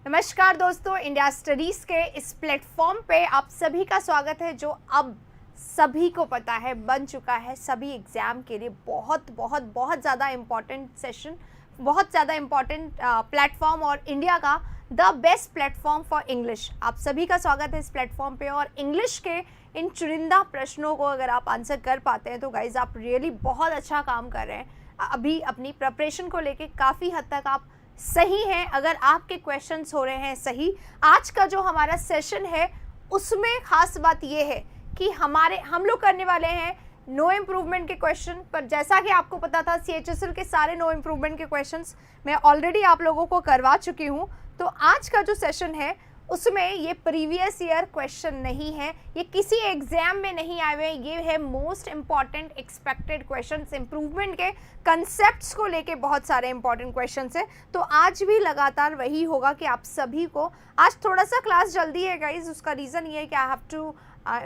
नमस्कार दोस्तों, India studies के इस प्लेटफॉर्म पे आप सभी का स्वागत है, जो अब सभी को पता है बन चुका है सभी एग्ज़ाम के लिए बहुत बहुत बहुत ज़्यादा इम्पॉर्टेंट सेशन, बहुत ज़्यादा इम्पॉर्टेंट प्लेटफॉर्म और इंडिया का the best platform for English. आप सभी का स्वागत है इस प्लेटफॉर्म पे। और इंग्लिश के इन चुनिंदा प्रश्नों को अगर आप आंसर कर पाते हैं तो गाइज आप रियली बहुत अच्छा काम कर रहे हैं। अभी अपनी प्रिपरेशन को लेके काफ़ी हद तक आप सही हैं। अगर आपके क्वेश्चंस हो रहे हैं सही, आज का जो हमारा सेशन है उसमें खास बात ये है कि हम लोग करने वाले हैं नो इम्प्रूवमेंट के क्वेश्चन। पर जैसा कि आपको पता था CHSL के सारे नो इम्प्रूवमेंट के क्वेश्चंस मैं ऑलरेडी आप लोगों को करवा चुकी हूँ। तो आज का जो सेशन है उसमें ये प्रीवियस ईयर क्वेश्चन नहीं है, ये किसी एग्जाम में नहीं आए हुए, ये है most important expected questions. Improvement के कंसेप्ट्स को लेके बहुत सारे इंपॉर्टेंट क्वेश्चंस हैं। तो आज भी लगातार वही होगा कि आप सभी को, आज थोड़ा सा क्लास जल्दी है गाइज, उसका रीज़न ये है कि I have to I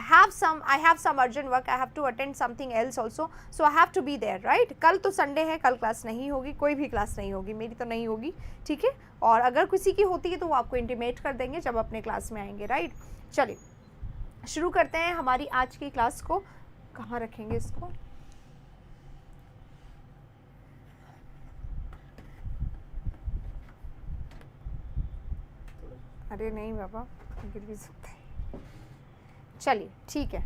have some urgent work, I have to attend something else also, so I have to be there, right? कल तो संडे है, कल क्लास नहीं होगी, कोई भी क्लास नहीं होगी, मेरी तो नहीं होगी, ठीक है। और अगर किसी की होती है तो वो आपको इंटीमेट कर देंगे जब अपने क्लास में आएंगे, राइट। चलिए शुरू करते हैं हमारी आज की क्लास को। कहाँ रखेंगे इसको? अरे नहीं बाबा, गिर भी सकते हैं। चलिए ठीक है,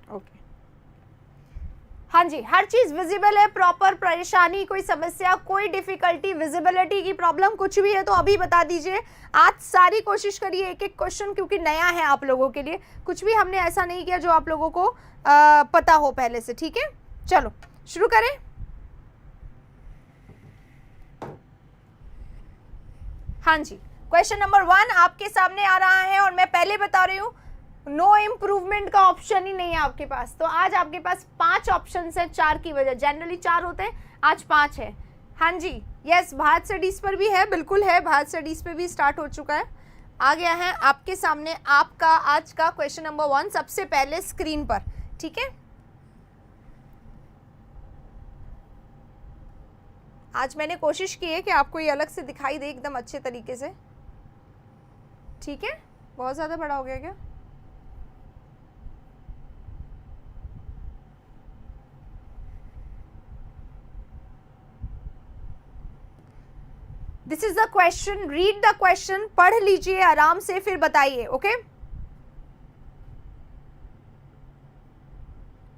ओके। हाँ जी, हर चीज़ विजिबल है, प्रॉपर। परेशानी, कोई समस्या, कोई डिफिकल्टी, विजिबिलिटी की प्रॉब्लम कुछ भी है तो अभी बता दीजिए। आज सारी कोशिश करिए एक एक क्वेश्चन, क्योंकि नया है आप लोगों के लिए, कुछ भी हमने ऐसा नहीं किया जो आप लोगों को पता हो पहले से, ठीक है। चलो शुरू करें। हाँ जी, क्वेश्चन नंबर 1 आपके सामने आ रहा है और मैं पहले बता रही हूँ नो इम्प्रूवमेंट का ऑप्शन ही नहीं है आपके पास। तो आज आपके पास 5 ऑप्शन है, 4 की वजह, जनरली 4 होते हैं, आज 5 है। हाँ जी, यस, भारत स्टडीज पर भी है, बिल्कुल है, भारत स्टडीज पे भी स्टार्ट हो चुका है, आ गया है आपके सामने आपका आज का क्वेश्चन नंबर 1 सबसे पहले स्क्रीन पर, ठीक है। आज मैंने कोशिश की है कि आपको ये अलग से दिखाई दे एकदम अच्छे तरीके से, ठीक है। बहुत ज़्यादा बड़ा हो गया क्या? This is the question, read the question, पढ़ लीजिए आराम से, फिर बताइए, ओके।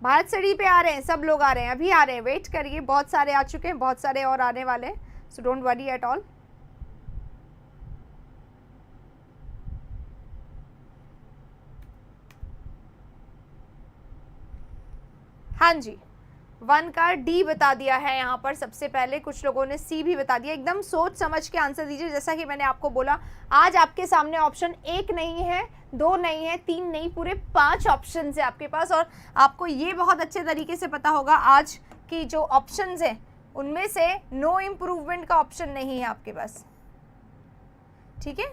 भारत स्टडी पे आ रहे हैं, सब लोग आ रहे हैं, अभी आ रहे हैं, वेट करिए, बहुत सारे आ चुके हैं, बहुत सारे और आने वाले हैं, so don't worry at all. हाँ जी, 1 का D बता दिया है यहाँ पर सबसे पहले, कुछ लोगों ने C भी बता दिया। एकदम सोच समझ के आंसर दीजिए। जैसा कि मैंने आपको बोला, आज आपके सामने ऑप्शन 1 नहीं है, 2 नहीं है, 3 नहीं, पूरे 5 ऑप्शन है आपके पास। और आपको ये बहुत अच्छे तरीके से पता होगा आज की जो ऑप्शन है उनमें से नो इम्प्रूवमेंट का ऑप्शन नहीं है आपके पास, ठीक है।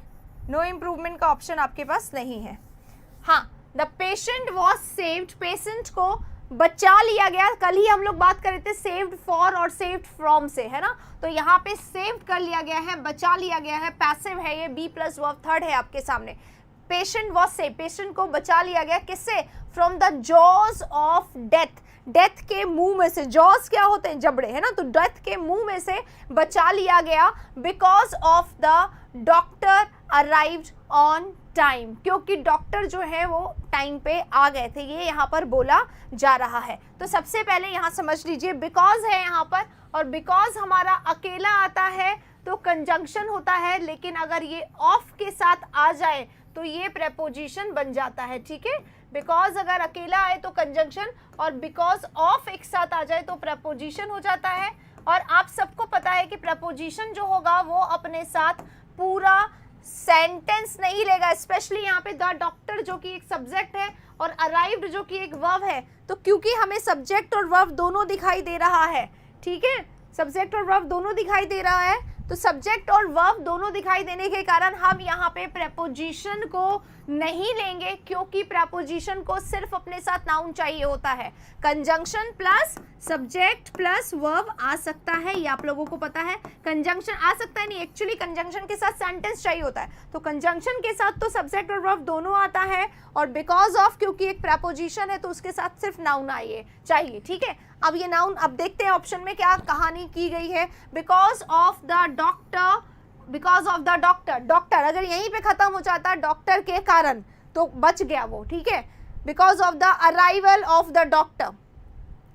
नो इम्प्रूवमेंट का ऑप्शन आपके पास नहीं है। हाँ, the patient was saved, patient को बचा लिया गया। कल ही हम लोग बात कर रहे थे सेव्ड फॉर और सेव्ड फ्रॉम से, है ना। तो यहाँ पे सेव्ड कर लिया गया है, बचा लिया गया है, पैसिव है ये, बी प्लस वर्ब थर्ड है आपके सामने। पेशेंट वॉज सेव्ड, पेशेंट को बचा लिया गया, किससे? From the jaws of death, death के मुंह में से। जॉज क्या होते हैं? जबड़े, है ना। तो डेथ के मुंह में से बचा लिया गया because of the doctor arrived on time, क्योंकि डॉक्टर जो है वो टाइम पे आ गए थे, ये यहाँ पर बोला जा रहा है। तो सबसे पहले यहाँ समझ लीजिए बिकॉज है यहाँ पर, और बिकॉज हमारा अकेला आता है तो कंजंक्शन होता है, लेकिन अगर ये ऑफ के साथ आ जाए तो ये प्रेपोजिशन बन जाता है, ठीक है। बिकॉज अगर अकेला आए तो कंजंक्शन, और बिकॉज ऑफ एक साथ आ जाए तो प्रेपोजिशन हो जाता है। और आप सबको पता है कि प्रेपोजिशन जो होगा वो अपने साथ पूरा सेंटेंस नहीं लेगा, स्पेशली यहाँ पे द डॉक्टर जो कि एक सब्जेक्ट है और अराइव्ड जो कि एक वर्ब है। तो क्योंकि हमें सब्जेक्ट और वर्ब दोनों दिखाई दे रहा है, ठीक है, सब्जेक्ट और वर्ब दोनों दिखाई दे रहा है, तो सब्जेक्ट और वर्ब दोनों दिखाई देने के कारण हम यहाँ पे प्रेपोजिशन को नहीं लेंगे, क्योंकि प्रेपोजिशन को सिर्फ अपने साथ नाउन चाहिए होता है। Conjunction plus subject plus verb आ सकता है, ये आप लोगों को पता है। कंजंक्शन आ सकता है नहीं, एक्चुअली कंजंक्शन के साथ सेंटेंस चाहिए होता है, तो कंजंक्शन के साथ तो सब्जेक्ट और वर्ब दोनों आता है, और बिकॉज ऑफ क्योंकि एक प्रेपोजिशन है तो उसके साथ सिर्फ नाउन आइए चाहिए, ठीक है। अब ये नाउन, अब देखते हैं ऑप्शन में क्या कहानी की गई है। Because of the doctor, because of the doctor, doctor अगर यहीं पे खत्म हो जाता डॉक्टर के कारण तो बच गया वो, ठीक है। Because of the arrival of the doctor,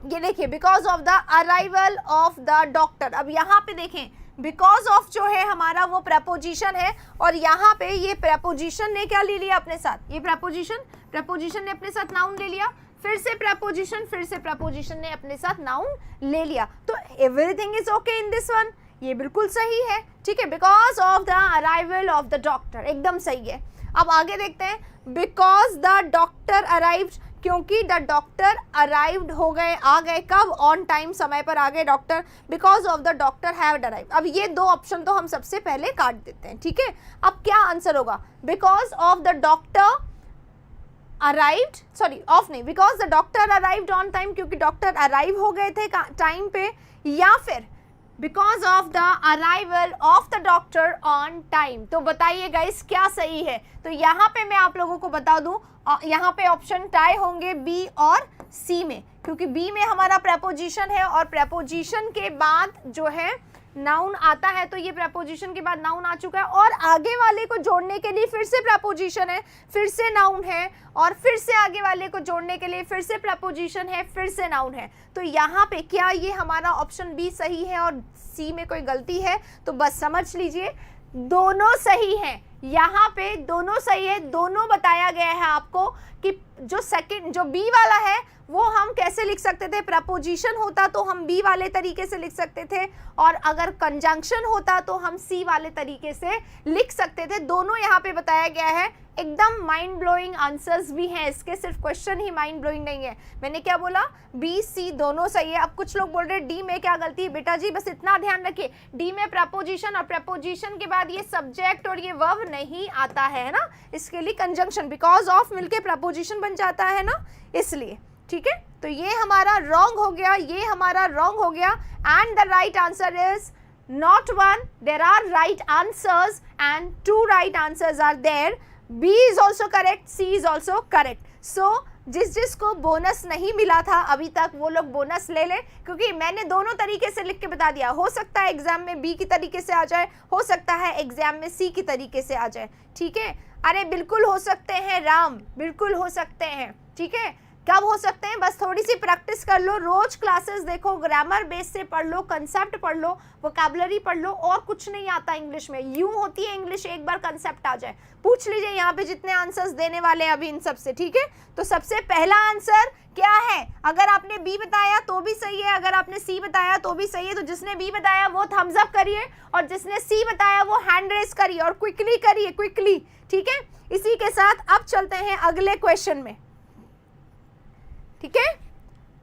ये देखिए because of the arrival of the doctor. अब यहाँ पे देखें बिकॉज ऑफ जो है हमारा वो प्रेपोजिशन है, और यहाँ पे ये प्रेपोजिशन ने क्या ले लिया अपने साथ, ये प्रेपोजिशन ने अपने साथ नाउन ले लिया, फिर से प्रेपोजिशन ने अपने साथ नाउन ले लिया, तो everything is okay in this one, ये बिल्कुल सही है, ठीक है। Because of the arrival of the doctor एकदम सही है। अब आगे देखते हैं, बिकॉज द डॉक्टर अराइव्ड, क्योंकि द डॉक्टर अराइव्ड हो गए, आ गए कब, ऑन टाइम, समय पर आ गए doctor. Because of the doctor have arrived. अब ये दो ऑप्शन तो हम सबसे पहले काट देते हैं, ठीक है। अब क्या आंसर होगा, because of the doctor arrived, sorry of नहीं, because the doctor arrived on time, क्योंकि डॉक्टर अराइव हो गए थे टाइम पे, या फिर because of the arrival of the doctor on time. तो बताइए गाइस क्या सही है। तो यहाँ पे मैं आप लोगों को बता दूं, यहाँ पे ऑप्शन टाई होंगे बी और सी में, क्योंकि बी में हमारा प्रेपोजिशन है, और प्रेपोजिशन के बाद जो है नाउन आता है, तो ये प्रेपोजिशन के बाद नाउन आ चुका है, और आगे वाले को जोड़ने के लिए फिर से प्रेपोजिशन है, फिर से नाउन है, और फिर से आगे वाले को जोड़ने के लिए फिर से प्रेपोजिशन है, फिर से नाउन है। तो यहाँ पे क्या ये हमारा ऑप्शन बी सही है और सी में कोई गलती है, तो बस समझ लीजिए दोनों सही हैं, यहाँ पे दोनों सही है। दोनों बताया गया है आपको कि जो सेकंड, जो बी वाला है वो हम कैसे लिख सकते थे, प्रपोजिशन होता तो हम बी वाले तरीके से लिख सकते थे, और अगर कंजंक्शन होता तो हम सी वाले तरीके से लिख सकते थे। दोनों यहाँ पे बताया गया है, एकदम माइंड ब्लोइंग आंसर्स भी हैं इसके, सिर्फ क्वेश्चन ही माइंड ब्लोइंग नहीं है। मैंने क्या बोला, बी सी दोनों सही है। अब कुछ लोग बोल रहे हैं डी में क्या गलती है, बेटा जी बस इतना ध्यान रखिए, डी में प्रपोजिशन, और प्रपोजिशन के बाद ये सब्जेक्ट और ये वर्ब नहीं आता है ना, इसके लिए कंजंक्शन बिकॉज ऑफ मिलके प्रपोजिशन बन जाता है ना, इसलिए, ठीक है। तो ये हमारा रॉन्ग हो गया, ये हमारा रॉन्ग हो गया, and the right answer is not one, there are right answers and 2 right answers are there. B is also correct, C is also correct. So जिसको बोनस नहीं मिला था अभी तक वो लोग बोनस ले लें, क्योंकि मैंने दोनों तरीके से लिख के बता दिया। हो सकता है एग्जाम में B की तरीके से आ जाए, हो सकता है एग्जाम में C की तरीके से आ जाए, ठीक है। अरे बिल्कुल हो सकते हैं राम, बिल्कुल हो सकते हैं, ठीक है। कब हो सकते हैं, बस थोड़ी सी प्रैक्टिस कर लो, रोज क्लासेस देखो, ग्रामर बेस से पढ़ लो, कंसेप्ट पढ़ लो, वोकैबुलरी पढ़ लो, और कुछ नहीं आता इंग्लिश में। यूं होती है इंग्लिश, एक बार कंसेप्ट आ जाए, पूछ लीजिए यहाँ पे जितने आंसर्स देने वाले हैं अभी इन सब से, ठीक है। तो सबसे पहला आंसर क्या है, अगर आपने बी बताया तो भी सही है, अगर आपने सी बताया तो भी सही है। तो जिसने बी बताया वो थम्स अप करिए, और जिसने सी बताया वो हैंड रेस करिए, और क्विकली करिए, क्विकली, ठीक है। इसी के साथ अब चलते हैं अगले क्वेश्चन में, ठीक है।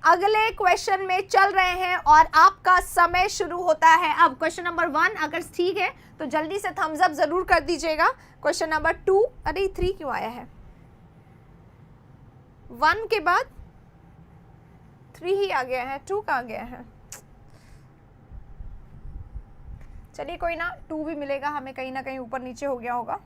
अगले क्वेश्चन में चल रहे हैं और आपका समय शुरू होता है अब। क्वेश्चन नंबर 1 अगर ठीक है तो जल्दी से थम्स अप जरूर कर दीजिएगा। क्वेश्चन नंबर 2, अरे 3 क्यों आया है, 1 के बाद 3 ही आ गया है, 2 कहाँ गया है। चलिए कोई ना, 2 भी मिलेगा हमें, कहीं ना कहीं ऊपर नीचे हो गया होगा।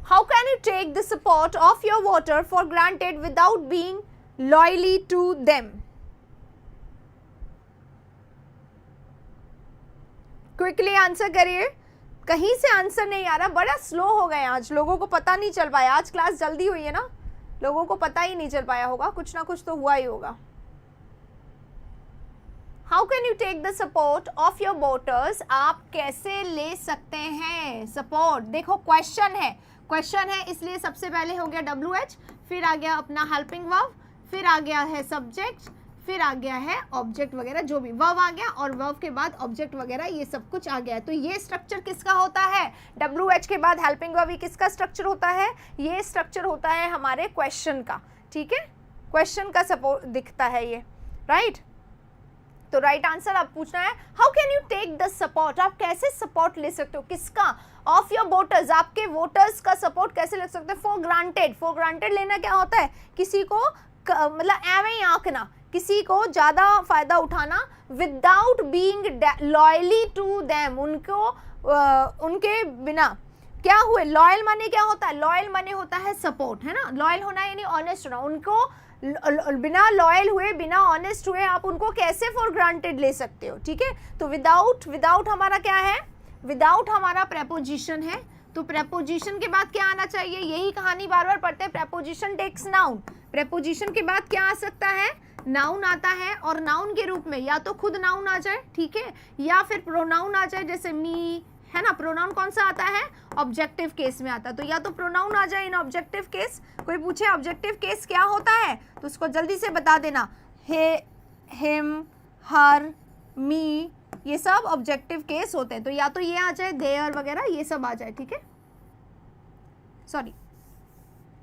How can you take the support of your voter for granted without being loyally to them? Quickly answer करिए, कहीं से आंसर नहीं आ रहा, बड़ा स्लो हो गए आज, लोगों को पता नहीं चल पाया, आज क्लास जल्दी हुई है ना, लोगों को पता ही नहीं चल पाया होगा, कुछ ना कुछ तो हुआ ही होगा। How can you take the support of your voters? आप कैसे ले सकते हैं सपोर्ट, देखो क्वेश्चन है इसलिए सबसे पहले हो गया WH, फिर आ गया अपना हेल्पिंग वर्ब, फिर आ गया है सब्जेक्ट, फिर आ गया है ऑब्जेक्ट वगैरह, जो भी वर्ब आ गया और वर्ब के बाद ऑब्जेक्ट वगैरह, ये सब कुछ आ गया है। तो ये स्ट्रक्चर किसका होता है? WH के बाद हेल्पिंग वर्ब किसका स्ट्रक्चर होता है? ये स्ट्रक्चर होता है हमारे क्वेश्चन का, ठीक है, क्वेश्चन का सपोर्ट दिखता है ये, राइट। तो राइट आंसर आप पूछना है, how can you take the support, आप कैसे सपोर्ट ले सकते हो, किसका? ऑफ योर वोटर्स, आपके वोटर्स का सपोर्ट कैसे ले सकते हो? फॉर ग्रांटेड, फॉर ग्रांटेड लेना क्या होता है? किसी को मतलब एवं ही आंकना, किसी को ज्यादा फायदा उठाना, without being loyally to them, उनको उनके बिना क्या हुए? लॉयल माने क्या होता है? लॉयल माने होता है सपोर्ट, है ना, लॉयल होना यानी ऑनेस्ट होना, उनको बिना लॉयल हुए, बिना ऑनेस्ट हुए आप उनको कैसे फॉर ग्रांटेड ले सकते हो, ठीक है। तो विदाउट हमारा क्या है? विदाउट हमारा प्रेपोजिशन है, तो प्रेपोजिशन के बाद क्या आना चाहिए? यही कहानी बार बार पढ़ते हैं, प्रेपोजिशन टेक्स नाउन, प्रेपोजिशन के बाद क्या आ सकता है? नाउन आता है, और नाउन के रूप में या तो खुद नाउन आ जाए, ठीक है, या फिर प्रोनाउन आ जाए, जैसे मी, है ना। प्रोनाउन कौन सा आता है? ऑब्जेक्टिव केस में आता है, तो या तो प्रोनाउन आ जाए इन ऑब्जेक्टिव केस। कोई पूछे ऑब्जेक्टिव केस क्या होता है तो उसको जल्दी से बता देना, हे, हिम, हर, मी, ये सब ऑब्जेक्टिव केस होते हैं। तो या तो ये आ जाए, देयर वगैरह ये सब आ जाए, ठीक है। सॉरी,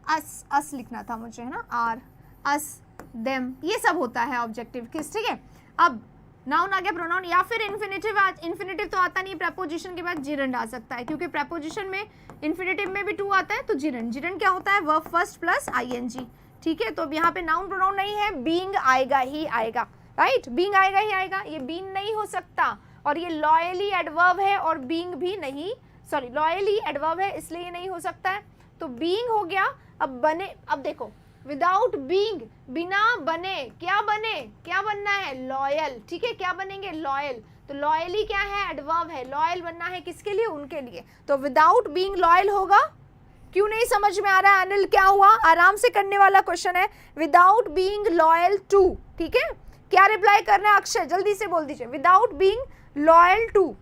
अस लिखना था मुझे, है ना, आर, अस, देम, ये सब होता है ऑब्जेक्टिव केस, ठीक है। अब नाउन आ गया, प्रोनाउन, या फिर इन्फिनेटिव। इन्फिनेटिव तो आता नहीं, प्रेपोजिशन के बाद जिरंड आ सकता है, क्योंकि प्रेपोजिशन में इन्फिनेटिव में भी टू आता है, तो जिरंड क्या होता है? वर्ब फर्स्ट प्लस आईएनजी, ठीक है। तो अब यहाँ पे नाउन प्रोनाउन नहीं है, बीइंग आएगा ही आएगा, राइट, बीइंग आएगा ही आएगा, ये बीइंग नहीं हो सकता, और ये लॉयली एडवर्ब है, और बीइंग भी नहीं, सॉरी लॉयली एडवर्ब है इसलिए ये नहीं हो सकता है, तो बीइंग हो गया। अब बने, अब देखो, विदाउट बीइंग, बिना बने, क्या बने, क्या बनना है? लॉयल, ठीक है, क्या बनेंगे? लॉयल। तो लॉयली क्या है? एडवर्ब है, लॉयल बनना है किसके लिए? उनके लिए। तो विदाउट बीइंग लॉयल होगा। क्यों नहीं समझ में आ रहा है अनिल, क्या हुआ? आराम से करने वाला क्वेश्चन है, विदाउट बीइंग लॉयल टू, ठीक है। क्या रिप्लाई करना है अक्षय, जल्दी से बोल दीजिए, without being loyal to,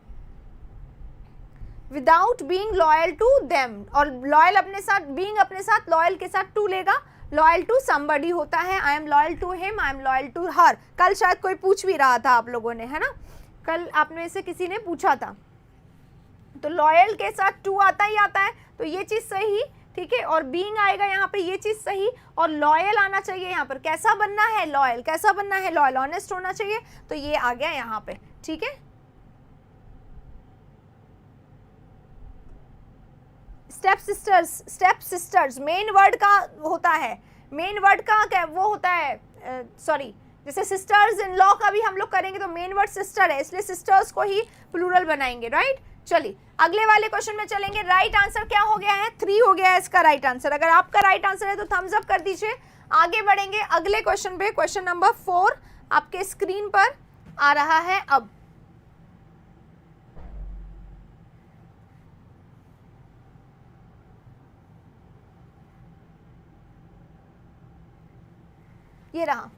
without being loyal to them, और लॉयल अपने साथ, बीइंग अपने साथ लॉयल के साथ टू लेगा, लॉयल टू समबडी होता है, I am loyal to him, I am loyal to her. कल शायद कोई पूछ भी रहा था आप लोगों ने, है ना, कल आप में से किसी ने पूछा था। तो लॉयल के साथ टू आता ही आता है, तो ये चीज सही, ठीक है, और बीइंग आएगा यहाँ पे, ये चीज सही, और लॉयल आना चाहिए यहाँ पर। कैसा बनना है? लॉयल। कैसा बनना है? लॉयल, ऑनेस्ट होना चाहिए, तो ये आ गया यहाँ पे, ठीक है। स्टेप सिस्टर्स मेन वर्ड का होता है, मेन वर्ड का क्या वो होता है, सॉरी, जैसे सिस्टर्स इन लॉ का भी हम लोग करेंगे तो मेन वर्ड सिस्टर है, इसलिए सिस्टर्स को ही प्लूरल बनाएंगे, राइट। चलिए अगले वाले क्वेश्चन में चलेंगे। राइट आंसर क्या हो गया है? 3 हो गया है इसका राइट आंसर। अगर आपका राइट आंसर है तो थम्स अप कर दीजिए। आगे बढ़ेंगे अगले क्वेश्चन पे, क्वेश्चन नंबर 4 आपके स्क्रीन पर आ रहा है अब। ये रहा,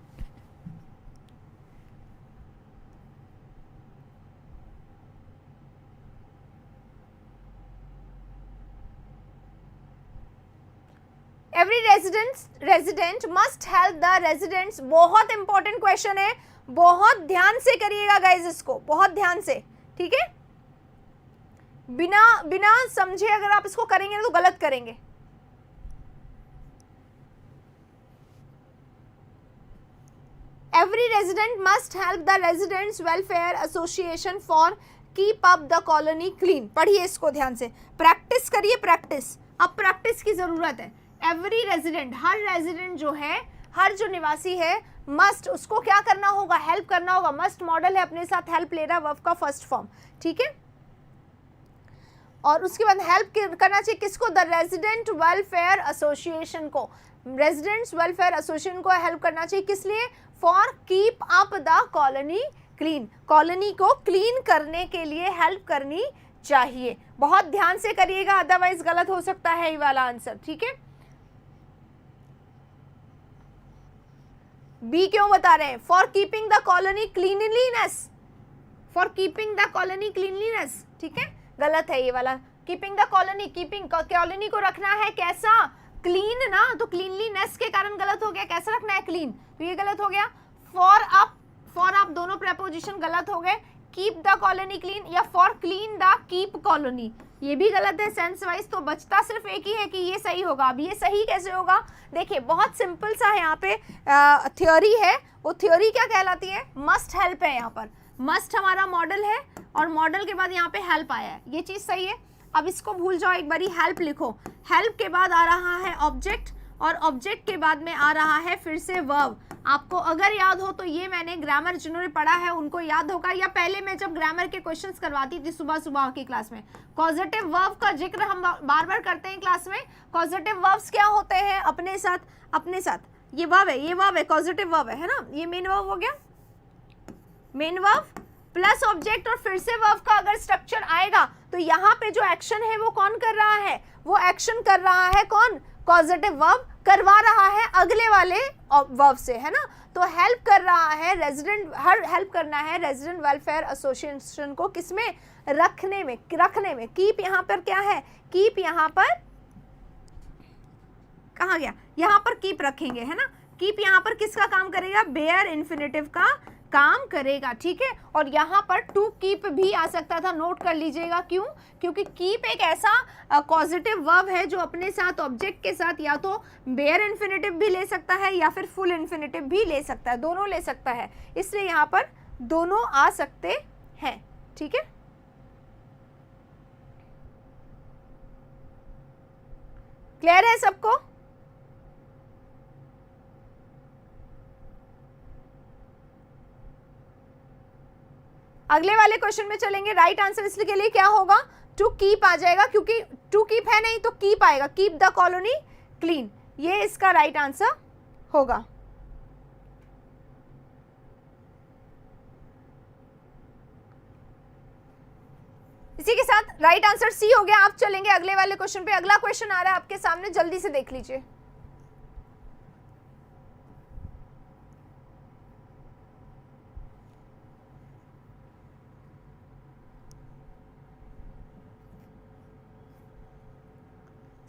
every resident must help the residents. बहुत इंपॉर्टेंट क्वेश्चन है, बहुत ध्यान से करिएगा गाइज, इसको बहुत ध्यान से, ठीक है। बिना समझे अगर आप इसको करेंगे तो गलत करेंगे। Every resident must help the residents welfare association for keep up the colony clean। पढ़िए इसको ध्यान से, प्रैक्टिस करिए, प्रैक्टिस, अब प्रैक्टिस की जरूरत है। एवरी रेजिडेंट, हर रेजिडेंट जो है, हर जो निवासी है, मस्ट, उसको क्या करना होगा? हेल्प करना होगा। मस्ट मॉडल है, अपने साथ हेल्प ले रहा है, वर्ब का फर्स्ट फॉर्म, ठीक है। और उसके बाद हेल्प करना चाहिए किसको? द रेजिडेंट वेलफेयर एसोसिएशन को, रेजिडेंट्स वेलफेयर एसोसिएशन को हेल्प करना चाहिए, किस लिए? For keep up the colony clean, colony को क्लीन करने के लिए हेल्प करनी चाहिए। बहुत ध्यान से करिएगा, अदरवाइज गलत हो सकता है ये वाला आंसर, ठीक है। बी क्यों बता रहे हैं? For keeping the colony cleanliness, for keeping the colony cleanliness, ठीक है, गलत है ये वाला। Keeping the colony, keeping colony को रखना है कैसा? क्लीन ना, तो क्लीनलीनेस के कारण गलत हो गया। कैसा रखना है? क्लीन, तो ये गलत हो गया। फॉर अप दोनों प्रेपोजिशन गलत हो गए। कीप द कॉलोनी क्लीन या for clean the keep colony, ये भी गलत है सेंस वाइज। तो बचता सिर्फ एक ही है कि ये सही होगा। अब ये सही कैसे होगा, देखिए बहुत सिंपल सा है, यहाँ पे थ्योरी है। वो थ्योरी क्या कहलाती है, मस्ट हेल्प है। यहाँ पर मस्ट हमारा मॉडल है और मॉडल के बाद यहाँ पे हेल्प आया है, ये चीज सही है। अब इसको भूल जाओ, एक बारी हेल्प लिखो। हेल्प के बाद आ रहा है ऑब्जेक्ट और ऑब्जेक्ट के बाद में आ रहा है फिर से वर्ब। आपको अगर याद हो तो ये मैंने ग्रामर जिन्होंने पढ़ा है उनको याद होगा, या पहले मैं जब ग्रामर के क्वेश्चंस करवाती थी सुबह सुबह की क्लास में, कॉजेटिव वर्ब का जिक्र हम बार बार करते हैं क्लास में। कॉजेटिव वर्ब्स क्या होते हैं, अपने साथ ये वर्ब है, ये वर्ब है, कॉजेटिव वर्ब है ना। ये मेन वर्ब हो गया, मेन वर्ब प्लस ऑब्जेक्ट और फिर से वर्ब का अगर स्ट्रक्चर आएगा तो यहाँ पे जो एक्शन है वो कौन कर रहा है, वो एक्शन कर रहा है कौन, कॉजेटिव वर्ब करवा रहा है अगले वाले वर्ब से, है ना। तो हेल्प कर रहा है रेजिडेंट, हेल्प करना है रेजिडेंट वेलफेयर एसोसिएशन को किसमें, रखने में। कीप यहाँ पर क्या है, कीप यहाँ पर कहाँ गया, यहाँ पर कीप रखेंगे, है ना। कीप यहाँ पर किसका काम करेगा, बेयर इन्फिनेटिव का काम करेगा, ठीक है। और यहाँ पर टू कीप भी आ सकता था, नोट कर लीजिएगा, क्यों, क्योंकि कीप एक ऐसा पॉजिटिव वर्ब है जो अपने साथ ऑब्जेक्ट के साथ या तो बेयर इन्फिनेटिव भी ले सकता है या फिर फुल इन्फिनेटिव भी ले सकता है, दोनों ले सकता है, इसलिए यहाँ पर दोनों आ सकते हैं, ठीक है। क्लियर है सबको। अगले वाले क्वेश्चन में चलेंगे। राइट आंसर इसके लिए क्या होगा, टू कीप आ जाएगा, क्योंकि टू कीप है नहीं तो कीप आएगा, कीप द कॉलोनी क्लीन, ये इसका राइट आंसर होगा। इसी के साथ राइट आंसर सी हो गया। आप चलेंगे अगले वाले क्वेश्चन पे। अगला क्वेश्चन आ रहा है आपके सामने, जल्दी से देख लीजिए।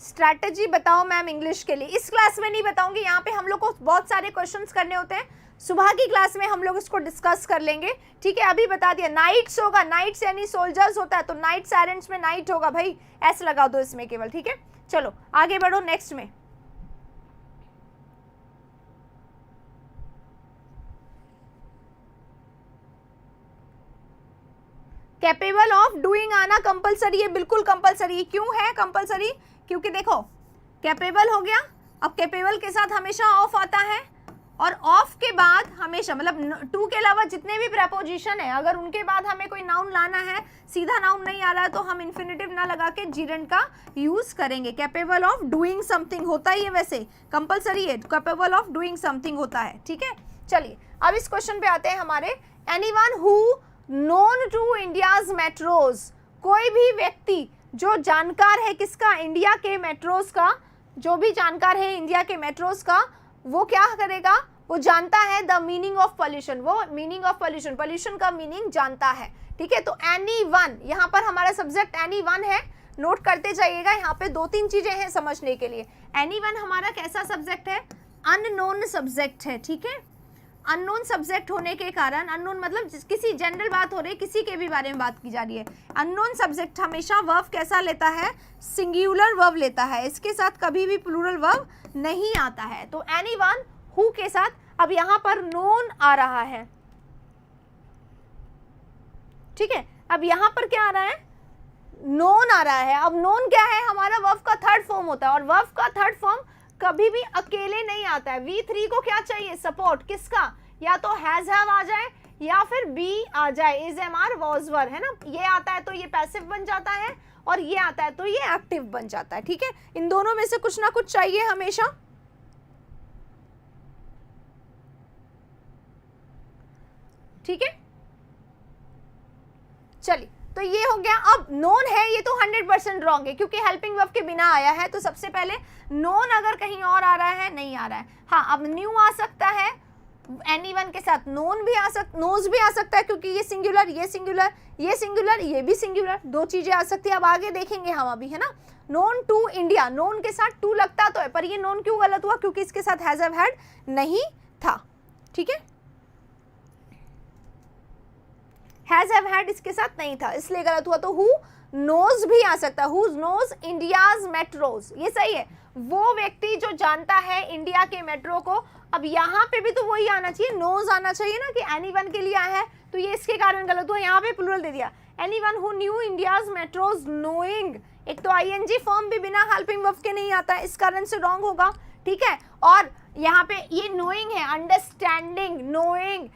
स्ट्रैटेजी बताओ मैम इंग्लिश के लिए। इस क्लास में नहीं बताऊंगी, यहाँ पे हम लोग को बहुत सारे क्वेश्चंस करने होते हैं, सुबह की क्लास में हम लोग इसको डिस्कस कर लेंगे, ठीक है। अभी बता दिया नाइट्स होगा, नाइट्स यानी सोल्जर्स होता है तो नाइट साइरेंट्स में नाइट होगा भाई, ऐसे लगा दो इसमें केवल, ठीक है। चलो आगे बढ़ो नेक्स्ट में। कैपेबल ऑफ डूइंग आना कंपलसरी है, बिल्कुल कंपलसरी। क्यों है कंपलसरी, क्योंकि देखो कैपेबल हो गया, अब कैपेबल के साथ हमेशा ऑफ आता है और ऑफ के बाद हमेशा, मतलब टू के अलावा जितने भी प्रेपोजिशन है अगर उनके बाद हमें कोई नाउन लाना है, सीधा नाउन नहीं आ रहा है तो हम इन्फिनेटिव ना लगा के जीरेंट का यूज करेंगे। कैपेबल ऑफ डूइंग समथिंग होता ही है, वैसे कंपलसरी है, कैपेबल ऑफ डूइंग समथिंग होता है, ठीक है। चलिए अब इस क्वेश्चन पे आते हैं हमारे। Anyone who known to India's metros, कोई भी व्यक्ति जो जानकार है किसका, इंडिया के मेट्रोज का, जो भी जानकार है इंडिया के मेट्रोज का, वो क्या करेगा, वो जानता है द मीनिंग ऑफ पॉल्यूशन, वो मीनिंग ऑफ पॉल्यूशन, पॉल्यूशन का मीनिंग जानता है, ठीक है। तो एनी वन, यहाँ पर हमारा सब्जेक्ट एनी वन है, नोट करते जाइएगा, यहाँ पे दो तीन चीजें हैं समझने के लिए। एनी वन हमारा कैसा सब्जेक्ट है, अननोन सब्जेक्ट है, ठीक है। अननोन सब्जेक्ट होने के कारण, अननोन मतलब किसी जनरल बात हो रही है, किसी के भी बारे में बात की जा रही है। अननोन सब्जेक्ट हमेशा वर्ब कैसा लेता है, सिंगुलर वर्ब लेता है, इसके साथ कभी भी प्लूरल वर्ब नहीं आता है। तो एनीवन हु के साथ अब यहाँ पर नोन आ रहा है, ठीक है। अब यहाँ पर क्या आ रहा है, नोन आ रहा है। अब नोन क्या है, हमारा वर्ब का थर्ड फॉर्म होता है और वर्ब का थर्ड फॉर्म कभी भी अकेले नहीं आता है। V3 को क्या चाहिए, सपोर्ट, किसका, या तो हैज हैव आ जाए या फिर बी आ जाए, is am are was were, है ना। ये आता है तो ये पैसिव बन जाता है और ये आता है तो ये एक्टिव बन जाता है, ठीक है। इन दोनों में से कुछ ना कुछ चाहिए हमेशा, ठीक है। चलिए तो ये हो गया। अब नोन है ये तो 100% रॉन्ग है क्योंकि हेल्पिंग वर्ब के बिना आया है, तो सबसे पहले नोन अगर कहीं और आ रहा है नहीं आ रहा है। हाँ अब न्यू आ सकता है, एनीवन के साथ नोन भी आ सकता, नोज भी आ सकता है क्योंकि ये सिंगुलर, ये सिंगुलर, ये सिंगुलर, ये भी सिंगुलर, दो चीजें आ सकती है। अब आगे देखेंगे हम अभी, है ना। नोन टू इंडिया, नोन के साथ टू लगता तो है पर ये नोन क्यों गलत हुआ, क्योंकि इसके साथ हैज हैव हैड नहीं था, ठीक है। हैज हैव हैड इसके साथ नहीं था इसलिए गलत हुआ। तो हु नोज भी आ सकता है, हु नोज इंडियाज मेट्रोज, ये सही है, वो व्यक्ति जो जानता है इंडिया के मेट्रो को। अब यहाँ पे भी तो वही आना चाहिए, नोज आना चाहिए ना, कि एनीवन के लिए आया है, तो ये इसके कारण गलत हुआ, यहाँ पे प्लूरल दे दिया। Anyone who knew India's metros knowing, एक तो आईएनजी फॉर्म भी बिना हेल्पिंग वर्ब के नहीं आता है, इस कारण से रॉन्ग होगा, ठीक है। और यहाँ पे ये नोइंग है, अंडरस्टैंडिंग, नोइंग,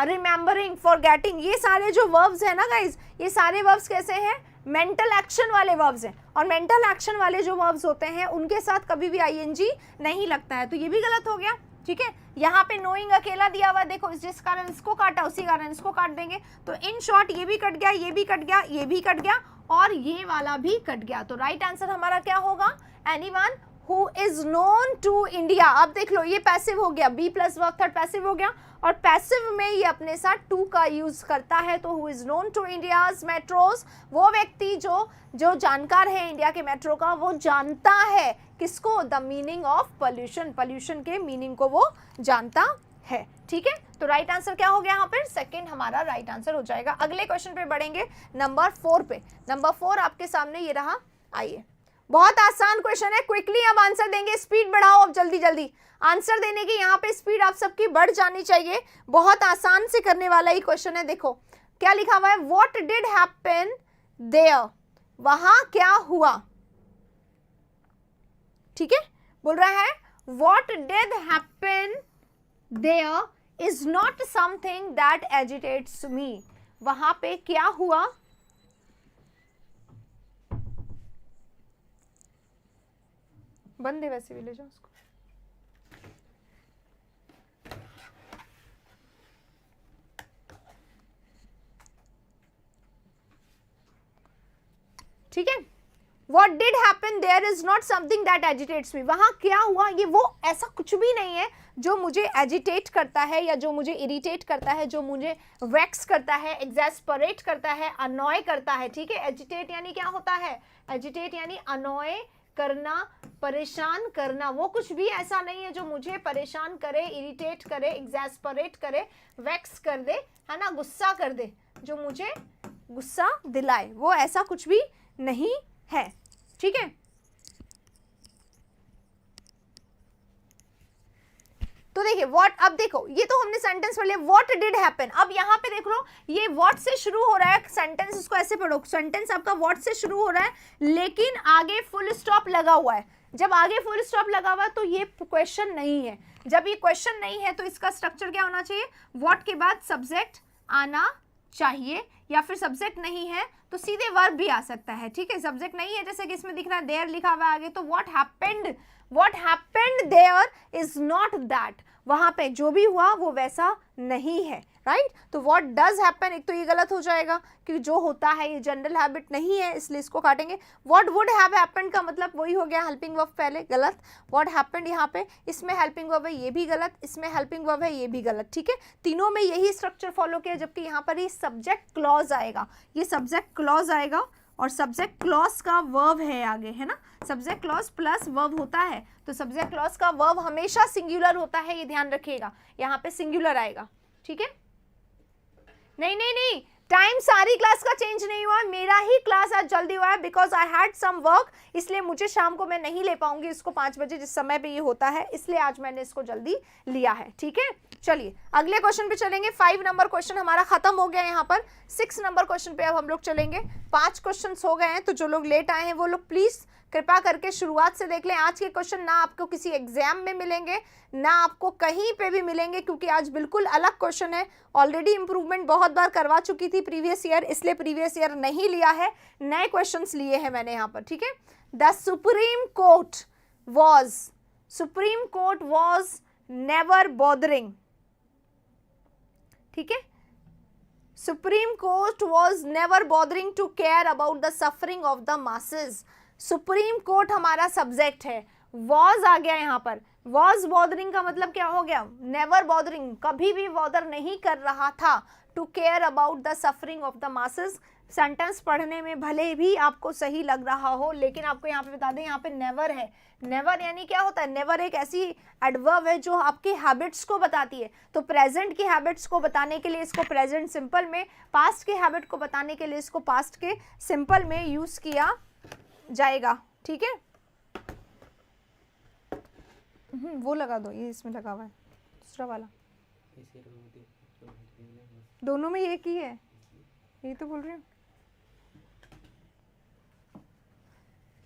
रिमेंबरिंग, फॉरगेटिंग, ये सारे जो वर्ब्स है ना गाइज, ये सारे वर्ब्स कैसे हैं, मेंटल एक्शन वाले वर्ब्स हैं, और मेंटल एक्शन वाले जो वर्ब्स होते हैं उनके साथ कभी भी आईएनजी नहीं लगता है, तो ये भी गलत हो गया, ठीक है। यहाँ पे नोइंग अकेला दिया हुआ, देखो जिस कारण इसको काटा उसी कारण इसको काट देंगे, तो इन शॉर्ट ये भी कट गया, ये भी कट गया, ये भी कट गया, और ये वाला भी कट गया। तो राइट आंसर हमारा क्या होगा, anyone who is known to India. अब देख लो ये पैसिव हो गया, be plus verb third passive हो गया, और पैसिव में ये अपने साथ टू का यूज करता है, तो who is known to India's metros, वो व्यक्ति जो जानकार है इंडिया के मेट्रो का, वो जानता है किसको, the meaning of pollution, pollution के मीनिंग को वो जानता है, ठीक है। तो राइट आंसर क्या हो गया यहाँ पर, सेकंड हमारा राइट आंसर हो जाएगा। अगले क्वेश्चन पे बढ़ेंगे, नंबर 4 पे। नंबर 4 आपके सामने ये रहा, आइए, बहुत आसान क्वेश्चन है, क्विकली अब आंसर देंगे, स्पीड बढ़ाओ अब जल्दी जल्दी, आंसर देने की यहाँ पे स्पीड आप सबकी बढ़ जानी चाहिए, बहुत आसान से करने वाला ही क्वेश्चन है। देखो क्या लिखा हुआ है, व्हाट डिड हैपन देयर, वहां क्या हुआ, ठीक है, बोल रहा है what did happen there is not something that agitates me, वहां पे क्या हुआ, बंद है वैसे भी, ले जाओ उसको, ठीक है। What did happen there is not something that agitates me, वहां क्या हुआ, ये वो ऐसा कुछ भी नहीं है जो मुझे एजिटेट करता है, या जो मुझे इरिटेट करता है, जो मुझे वैक्स करता है, एग्जैस्परेट करता है, अनॉय करता है, ठीक है। एजिटेट यानी क्या होता है, एजिटेट यानी अनॉय करना, परेशान करना, वो कुछ भी ऐसा नहीं है जो मुझे परेशान करे, इरिटेट करे, एग्जैस्परेट करे, वैक्स कर दे, है ना, गुस्सा कर दे, जो मुझे गुस्सा दिलाए, वो ऐसा कुछ भी नहीं है, ठीक है। तो देखिए व्हाट, अब देखो ये तो हमने सेंटेंस पढ़ लिया, व्हाट डिड हैपन। अब यहाँ पे देख लो ये व्हाट से शुरू हो रहा है सेंटेंस, इसको ऐसे पढ़ो, सेंटेंस आपका व्हाट से शुरू हो रहा है, लेकिन आगे फुल स्टॉप लगा हुआ है। जब आगे फुल स्टॉप लगा हुआ है तो ये क्वेश्चन नहीं है, जब ये क्वेश्चन नहीं है तो इसका स्ट्रक्चर क्या होना चाहिए, व्हाट के बाद सब्जेक्ट आना चाहिए, या फिर सब्जेक्ट नहीं है तो सीधे वर्ब भी आ सकता है, ठीक है। सब्जेक्ट नहीं है जैसे कि इसमें दिख रहा है देयर लिखा हुआ है आगे, तो what happened there is not that, वहां पे जो भी हुआ वो वैसा नहीं है, राइट। तो व्हाट डज हैपन, एक तो ये गलत हो जाएगा क्योंकि जो होता है ये जनरल हैबिट नहीं है, इसलिए इसको काटेंगे। व्हाट वुड हैव हैपेंड का मतलब वही हो गया, हेल्पिंग वर्ब पहले, गलत। व्हाट हैपेंड यहाँ पे, इसमें हेल्पिंग वर्ब है ये भी गलत, इसमें हेल्पिंग वर्ब है ये भी गलत, ठीक है। तीनों में यही स्ट्रक्चर फॉलो किया, जबकि यहाँ पर ये सब्जेक्ट क्लॉज आएगा, ये सब्जेक्ट क्लॉज आएगा, और सब्जेक्ट क्लॉज का वर्ब है आगे, है ना, सब्जेक्ट क्लॉज प्लस वर्ब होता है, तो सब्जेक्ट क्लॉज का वर्ब हमेशा सिंगुलर होता है, ये ध्यान रखिएगा, यहाँ पे सिंगुलर आएगा, ठीक है। नहीं, टाइम सारी क्लास का चेंज नहीं हुआ, मेरा ही क्लास आज जल्दी हुआ है because I had some work, इसलिए मुझे शाम को मैं नहीं ले पाऊंगी इसको 5 बजे जिस समय पे ये होता है, इसलिए आज मैंने इसको जल्दी लिया है, ठीक है। चलिए अगले क्वेश्चन पे चलेंगे, 5 नंबर क्वेश्चन हमारा खत्म हो गया, यहाँ पर 6 नंबर क्वेश्चन पे अब हम लोग चलेंगे। 5 क्वेश्चन हो गए हैं, तो जो लोग लेट आए हैं वो लोग प्लीज कृपा करके शुरुआत से देख लें। आज के क्वेश्चन ना आपको किसी एग्जाम में मिलेंगे, ना आपको कहीं पे भी मिलेंगे, क्योंकि आज बिल्कुल अलग क्वेश्चन है। ऑलरेडी इंप्रूवमेंट बहुत बार करवा चुकी थी प्रीवियस ईयर, इसलिए प्रीवियस ईयर नहीं लिया है, नए क्वेश्चंस लिए हैं मैंने यहाँ पर, ठीक है। The supreme court was never bothering, ठीक है। Supreme court was never bothering to care about the suffering of the masses. Supreme court हमारा सब्जेक्ट है, वॉज आ गया यहाँ पर, वॉज बॉदरिंग का मतलब क्या हो गया, नेवर बॉदरिंग, कभी भी बॉदर नहीं कर रहा था, to care about the suffering of the masses. Sentence पढ़ने में भले भी आपको सही लग रहा हो, लेकिन आपको यहाँ पे बता दें, यहाँ पे नेवर है। नेवर यानी क्या होता है? नेवर एक ऐसी एडवर्ब है जो आपकी हैबिट्स को बताती है। तो प्रेजेंट की हैबिट्स को बताने के लिए इसको प्रेजेंट सिंपल में, पास्ट के हैबिट को बताने के लिए इसको पास्ट के सिंपल में यूज किया जाएगा। ठीक है, वो लगा दो, ये इसमें लगा हुआ है दूसरा वाला, दोनों में एक ही है, यही तो बोल रही हूँ।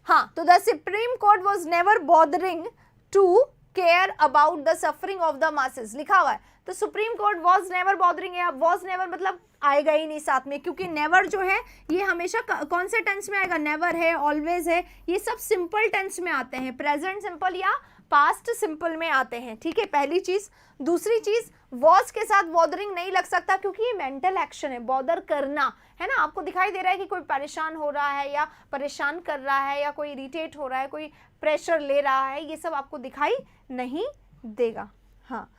हाँ, तो the supreme court was never bothering to care about the suffering of the masses लिखा हुआ है। तो supreme court was never bothering है, वॉज नेवर मतलब आएगा ही नहीं साथ में, क्योंकि नेवर जो है ये हमेशा कौन से टेंस में आएगा? नेवर है, ऑलवेज है, ये सब सिंपल टेंस में आते हैं, प्रेजेंट सिंपल या पास्ट सिंपल में आते हैं। ठीक है, पहली चीज। दूसरी चीज, वॉज के साथ बॉदरिंग नहीं लग सकता क्योंकि ये मेंटल एक्शन है, बॉदर करना है ना। आपको दिखाई दे रहा है कि कोई परेशान हो रहा है या परेशान कर रहा है या कोई इरिटेट हो रहा है, कोई प्रेशर ले रहा है, ये सब आपको दिखाई नहीं देगा। हाँ,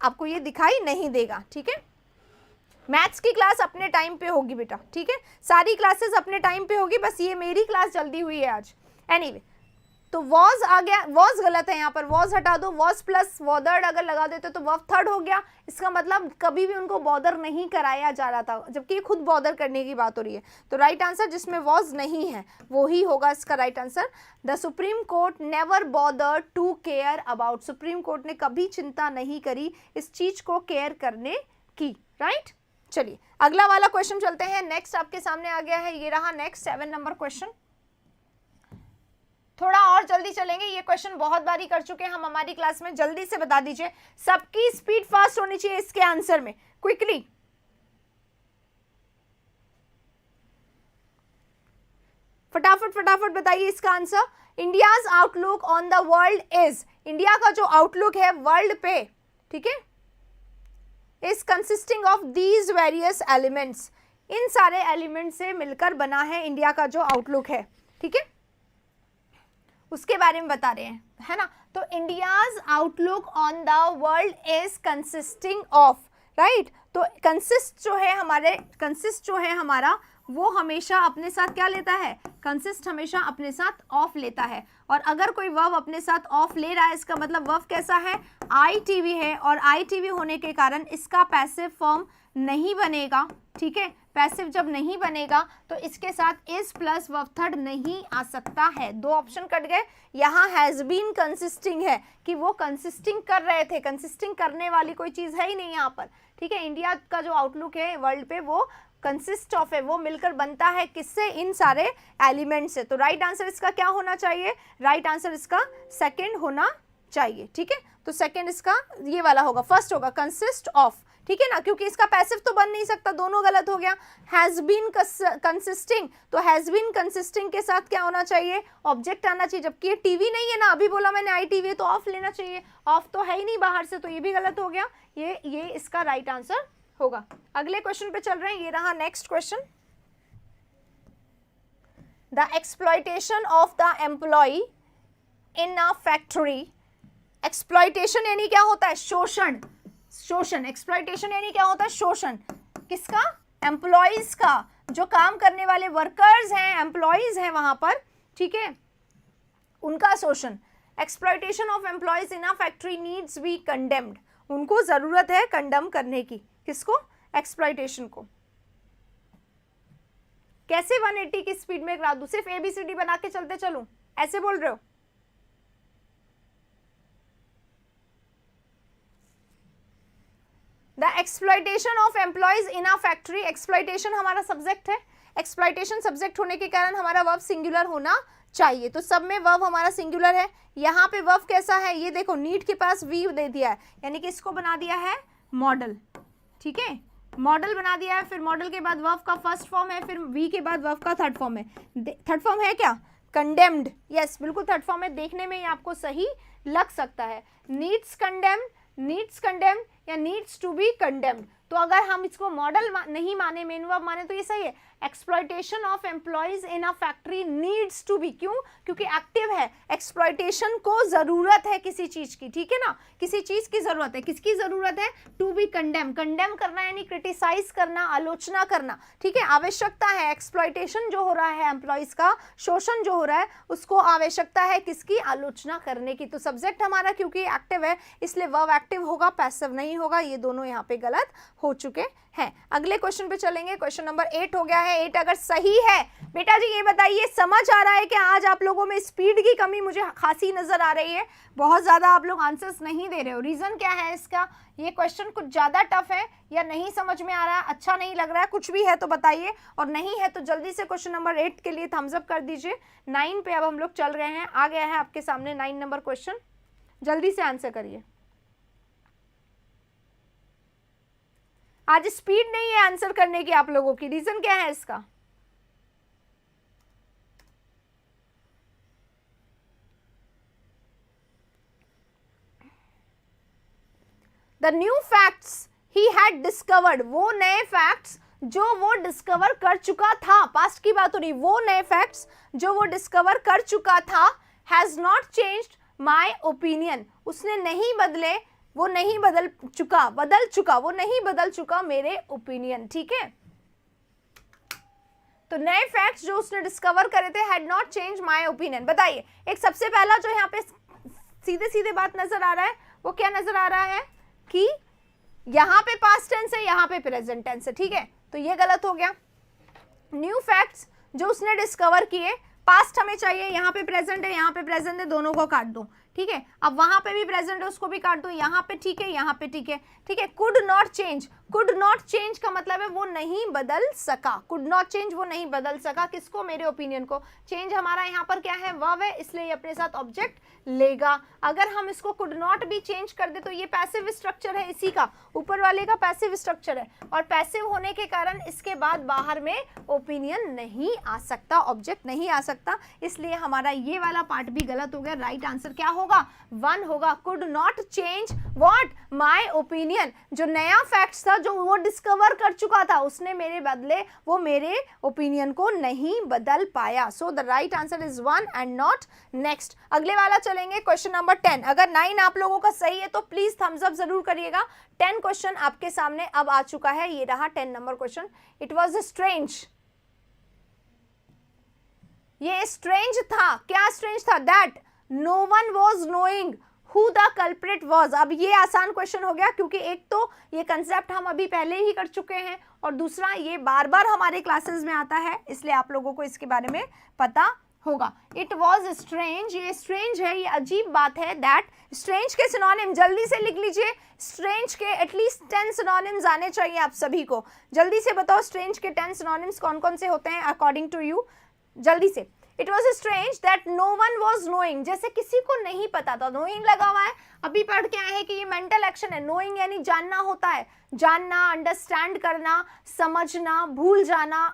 आपको ये दिखाई नहीं देगा। ठीक है, मैथ्स की क्लास अपने टाइम पे होगी बेटा। ठीक है, सारी क्लासेस अपने टाइम पे होगी, बस ये मेरी क्लास जल्दी हुई है आज। एनीवे, तो वॉज आ गया, वॉज गलत है, यहाँ पर वॉज हटा दो, वॉज प्लस वॉदर्ड अगर लगा देते तो वर्ब थर्ड हो गया। इसका मतलब कभी भी उनको बॉदर नहीं कराया जा रहा था, जबकि ये खुद बॉदर करने की बात हो रही है। तो राइट आंसर जिसमें वॉज नहीं है वो ही होगा इसका right answer. The supreme court never bother to care about, supreme court ने कभी चिंता नहीं करी इस चीज को केयर करने की। राइट, चलिए अगला वाला क्वेश्चन चलते हैं। नेक्स्ट आपके सामने आ गया है, ये रहा नेक्स्ट 7 नंबर क्वेश्चन। थोड़ा और जल्दी चलेंगे, ये क्वेश्चन बहुत बारी कर चुके हैं हम हमारी क्लास में। जल्दी से बता दीजिए, सबकी स्पीड फास्ट होनी चाहिए इसके आंसर में, क्विकली। फटाफट फटाफट बताइए इसका answer. India's outlook on the world is, India का जो आउटलुक है वर्ल्ड पे, ठीक है, is consisting of these various elements, इन सारे एलिमेंट से मिलकर बना है इंडिया का जो आउटलुक है। ठीक है, उसके बारे में बता रहे हैं, है ना। तो India's outlook on the world is consisting of, right. तो कंसिस्ट जो है हमारे, कंसिस्ट जो है हमारा, वो हमेशा अपने साथ क्या लेता है? कंसिस्ट हमेशा अपने साथ ऑफ लेता है। और अगर कोई वर्ब अपने साथ ऑफ ले रहा है, इसका मतलब वर्ब कैसा है? आईटीवी है, और आईटीवी होने के कारण इसका पैसिव फॉर्म नहीं बनेगा। ठीक है, पैसिव जब नहीं बनेगा तो इसके साथ इज प्लस वर्ब थर्ड नहीं आ सकता है। दो ऑप्शन कट गए। यहाँ हैज बीन कंसिस्टिंग है कि वो कंसिस्टिंग कर रहे थे, कंसिस्टिंग करने वाली कोई चीज है ही नहीं यहाँ पर। ठीक है, इंडिया का जो आउटलुक है वर्ल्ड पे वो कंसिस्ट ऑफ है, वो मिलकर बनता है किससे? इन सारे एलिमेंट से। तो राइट आंसर इसका क्या होना चाहिए? राइट आंसर इसका सेकेंड होना चाहिए। ठीक है, तो सेकेंड इसका ये वाला होगा, फर्स्ट होगा कंसिस्ट ऑफ। ठीक है ना, क्योंकि इसका पैसिव तो बन नहीं सकता, दोनों गलत हो गया। हैज बीन कंसिस्टिंग, तो हैज बीन कंसिस्टिंग के साथ क्या होना चाहिए? ऑब्जेक्ट आना चाहिए, जबकि ये टीवी नहीं है ना, अभी बोला मैंने आई टीवी, तो ऑफ लेना चाहिए, ऑफ तो है ही नहीं बाहर से, तो ये भी गलत हो गया। ये इसका राइट आंसर होगा। अगले क्वेश्चन पे चल रहे हैं, ये रहा next question. The exploitation of the employ in a factory, exploitation यानी क्या होता है? शोषण। शोषण, एक्सप्लॉयटेशन यानी क्या होता है? शोषण। किसका? एम्प्लॉयज का, जो काम करने वाले वर्कर्स हैं, एम्प्लॉयज हैं वहां पर, ठीक है, उनका शोषण। Exploitation of employees in a factory needs B condemned, उनको जरूरत है कंडेम करने की। किसको? एक्सप्लॉयटेशन को। कैसे 180 की स्पीड में करा दूं? सिर्फ ABCD बना के चलते चलूं, ऐसे बोल रहे हो? The exploitation of employees in a factory, exploitation हमारा सब्जेक्ट है, एक्सप्लॉयटेशन सब्जेक्ट होने के कारण हमारा वर्ब सिंगुलर होना चाहिए। तो सब में वर्ब हमारा सिंगुलर है। यहाँ पे वर्ब कैसा है? ये देखो, नीड के पास वी दे दिया है, यानी कि इसको बना दिया है मॉडल। ठीक है, मॉडल बना दिया है, फिर मॉडल के बाद वर्ब का फर्स्ट फॉर्म है, फिर वी के बाद वर्ब का थर्ड फॉर्म है। थर्ड फॉर्म है क्या? कंडेम्ड। यस, बिल्कुल थर्ड फॉर्म है, देखने में ही आपको सही लग सकता है। नीड्स कंडेम्ड, नीड्स कंडेम्ड या नीड्स टू बी कंडेम्ड, तो अगर हम इसको मॉडल नहीं माने, मेन वर्ब माने तो ये सही है। Exploitation of employees in a factory needs to be, क्यों? क्योंकि एक्टिव है, एक्सप्लॉयटेशन को जरूरत है किसी चीज की, ठीक है ना, किसी चीज की जरूरत है। किसकी जरूरत है? टू बी कंडेम, कंडेम करना यानी क्रिटिसाइज करना, आलोचना करना, ठीक है, आवश्यकता है। एक्सप्लॉयटेशन जो हो रहा है एम्प्लॉयज का, शोषण जो हो रहा है, उसको आवश्यकता है किसकी? आलोचना करने की। तो सब्जेक्ट हमारा क्योंकि एक्टिव है इसलिए वर्ब एक्टिव होगा, पैसिव नहीं होगा। ये दोनों यहाँ पे गलत हो चुके हैं। अगले क्वेश्चन पे चलेंगे। क्वेश्चन नंबर 8 हो गया है। 8 अगर सही है, बेटा जी ये बताइए, समझ आ रहा है कि आज आप लोगों में स्पीड की कमी मुझे खासी नजर आ रही है, बहुत ज्यादा आप लोग आंसर्स नहीं दे रहे हो। रीजन क्या है इसका? ये क्वेश्चन कुछ ज्यादा टफ है या नहीं समझ में आ रहा है, अच्छा नहीं लग रहा है, कुछ भी है तो बताइए, और नहीं है तो जल्दी से क्वेश्चन नंबर 8 के लिए थम्स अप कर दीजिए। 9 पे अब हम लोग चल रहे हैं, आ गया है आपके सामने 9 नंबर क्वेश्चन, जल्दी से आंसर करिए। आज स्पीड नहीं है आंसर करने की आप लोगों की, रीजन क्या है इसका? The new facts he had discovered, वो नए फैक्ट्स जो वो डिस्कवर कर चुका था, पास्ट की बात हो रही, वो नए फैक्ट्स जो वो डिस्कवर कर चुका था, has not changed my opinion, उसने नहीं बदले, वो नहीं बदल चुका, वो नहीं बदल चुका मेरे ओपिनियन, ठीक है। तो नए फैक्ट्स जो उसने डिस्कवर करे थे, had not change my opinion. बताइए, एक सबसे पहला जो यहाँ पे सीधे सीधे बात नजर आ रहा है, वो क्या नजर आ रहा है कि यहाँ पे पास्ट टेंस है, यहाँ पे प्रेजेंट टेंस है, ठीक है, तो ये गलत हो गया। न्यू फैक्ट्स जो उसने डिस्कवर किए, पास्ट हमें चाहिए, यहाँ पे प्रेजेंट है, यहाँ पे प्रेजेंट है, दोनों को काट दो, ठीक है। अब वहां पे भी प्रेजेंट है, उसको भी काट दो, यहाँ पे ठीक है, यहाँ पे ठीक है, ठीक है। Could not change, could not change का मतलब है वो नहीं बदल सका, कुड नॉट चेंज वो नहीं बदल सका, किसको? मेरे ओपिनियन को। चेंज हमारा यहाँ पर क्या है? वर्ब है, इसलिए ये अपने साथ ऑब्जेक्ट लेगा। अगर हम इसको कुड नॉट भी चेंज कर दे तो ये पैसिव स्ट्रक्चर है, इसी का, ऊपर वाले का पैसिव स्ट्रक्चर है, और पैसिव होने के कारण इसके बाद बाहर में ओपिनियन नहीं आ सकता, ऑब्जेक्ट नहीं आ सकता, इसलिए हमारा ये वाला पार्ट भी गलत हो गया। राइट आंसर क्या होगा? 1 होगा। Could not change what? My opinion, जो नया फैक्ट्स था जो वो डिस्कवर कर चुका था, उसने मेरे बदले वो मेरे ओपिनियन को नहीं बदल पाया। So the right answer is 1 and not next. अगले वाला चलेंगे, क्वेश्चन नंबर 10। अगर 9 आप लोगों का सही है तो प्लीज थम्स अप जरूर करिएगा। 10 क्वेश्चन आपके सामने अब आ चुका है, ये रहा 10 number question. It was strange, ये स्ट्रेंज था, क्या स्ट्रेंज था? That no one was knowing who the culprit was. अब ये आसान क्वेश्चन हो गया, क्योंकि एक तो ये कंसेप्ट हम अभी पहले ही कर चुके हैं, और दूसरा ये बार बार हमारे क्लासेस में आता है, इसलिए आप लोगों को इसके बारे में पता होगा। इट वॉज स्ट्रेंज, ये स्ट्रेंज है, ये अजीब बात है। दैट, स्ट्रेंज के सिनोनिम जल्दी से लिख लीजिए, स्ट्रेंज के एटलीस्ट 10 सिनोनिम्स आने चाहिए आप सभी को। जल्दी से बताओ स्ट्रेंज के 10 सिनोनिम्स कौन कौन से होते हैं अकॉर्डिंग टू यू, जल्दी से। It was strange that no one was knowing, जैसे किसी को नहीं पता था, नोइंग लगा हुआ है, अभी पढ़ के आए हैं कि ये मेंटल एक्शन है। नोइंग यानी जानना होता है, जानना, अंडरस्टैंड करना, समझना, भूल जाना,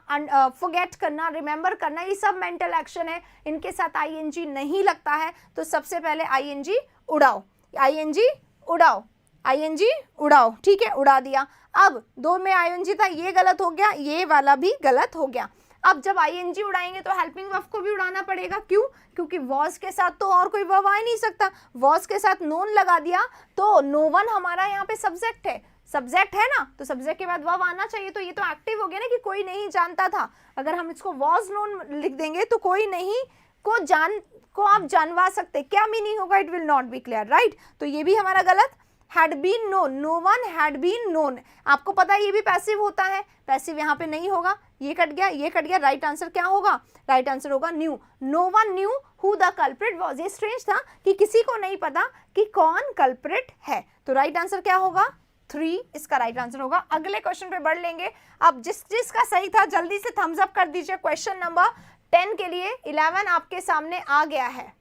फॉरगेट करना, रिमेंबर करना, ये सब मेंटल एक्शन है। इनके साथ आईएनजी नहीं लगता है, तो सबसे पहले आईएनजी उड़ाओ, आईएनजी उड़ाओ, आईएनजी उड़ाओ, ठीक है, उड़ा दिया। अब 2 में आईएनजी था, ये गलत हो गया, ये वाला भी गलत हो गया। अब जब आईएनजी उड़ाएंगे तो हेल्पिंग वर्ब को भी उड़ाना पड़ेगा, क्यों? क्योंकि वॉज के साथ तो और कोई वर्ब आ ही नहीं सकता, वॉज के साथ नोन लगा दिया तो नो वन हमारा यहाँ पे सब्जेक्ट है, सब्जेक्ट है ना, तो सब्जेक्ट के बाद वर्ब आना चाहिए, तो ये तो एक्टिव हो गया ना कि कोई नहीं जानता था। अगर हम इसको वॉज नोन लिख देंगे तो कोई नहीं को आप जानवा सकते, क्या मीनिंग होगा? It will not be clear, right. तो ये भी हमारा गलत। Had been known, no one had been known, आपको पता है ये भी पैसिव होता है, पैसिव यहाँ पे नहीं होगा, ये कट गया, ये कट गया। राइट आंसर क्या होगा? राइट आंसर होगा knew. No one knew who the culprit was, ये स्ट्रेंज था कि किसी को नहीं पता कि कौन कल्प्रिट है, तो राइट आंसर क्या होगा? 3 इसका राइट आंसर होगा। अगले क्वेश्चन पे बढ़ लेंगे। अब जिसका सही था जल्दी से थम्स अप कर दीजिए। क्वेश्चन नंबर 10 के लिए 11 आपके सामने आ गया है,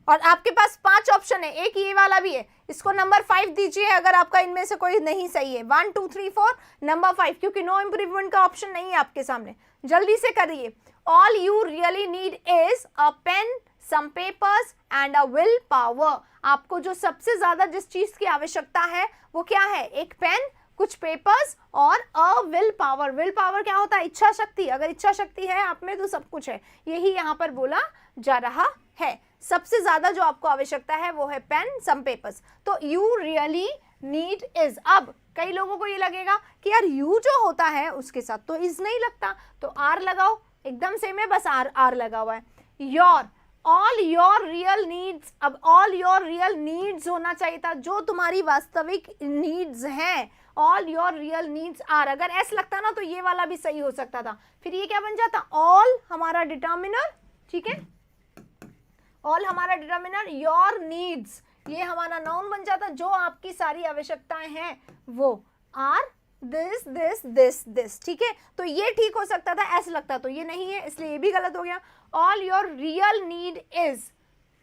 और आपके पास 5 ऑप्शन है, एक ये वाला भी है, इसको नंबर 5 दीजिए अगर आपका इनमें से कोई नहीं सही है। 1 2 3 4 नंबर 5, क्योंकि नो इंप्रूवमेंट का ऑप्शन नहीं है आपके सामने, जल्दी से करिए। All you really need is a pen some papers and a will power। आपको जो सबसे ज्यादा जिस चीज की आवश्यकता है वो क्या है? एक पेन, कुछ पेपर्स और a will power. Will power क्या होता है? इच्छा शक्ति। अगर इच्छा शक्ति है आप में तो सब कुछ है, यही यहाँ पर बोला जा रहा है। सबसे ज्यादा जो आपको आवश्यकता है वो है पेन, सम पेपर्स। तो यू रियली नीड इज। अब कई लोगों को ये लगेगा कि यार यू जो होता है उसके साथ तो इज नहीं लगता, तो आर लगाओ, एकदम सेम है, बस आर लगा हुआ है। Your, all your real needs. अब ऑल योर रियल नीड्स होना चाहिए था, जो तुम्हारी वास्तविक नीड्स हैं, all your real needs are. अगर एस लगता ना तो ये वाला भी सही हो सकता था, फिर ये क्या बन जाता? ऑल हमारा डिटर्मिनर, ठीक है, ऑल हमारा डिटर्मिनर, योर नीड्स ये हमारा नाउन बन जाता, जो आपकी सारी आवश्यकताएं हैं वो are this this this this, ठीक है। तो ये ठीक हो सकता था, ऐसा लगता, तो ये नहीं है, इसलिए ये भी गलत हो गया। All your real need is,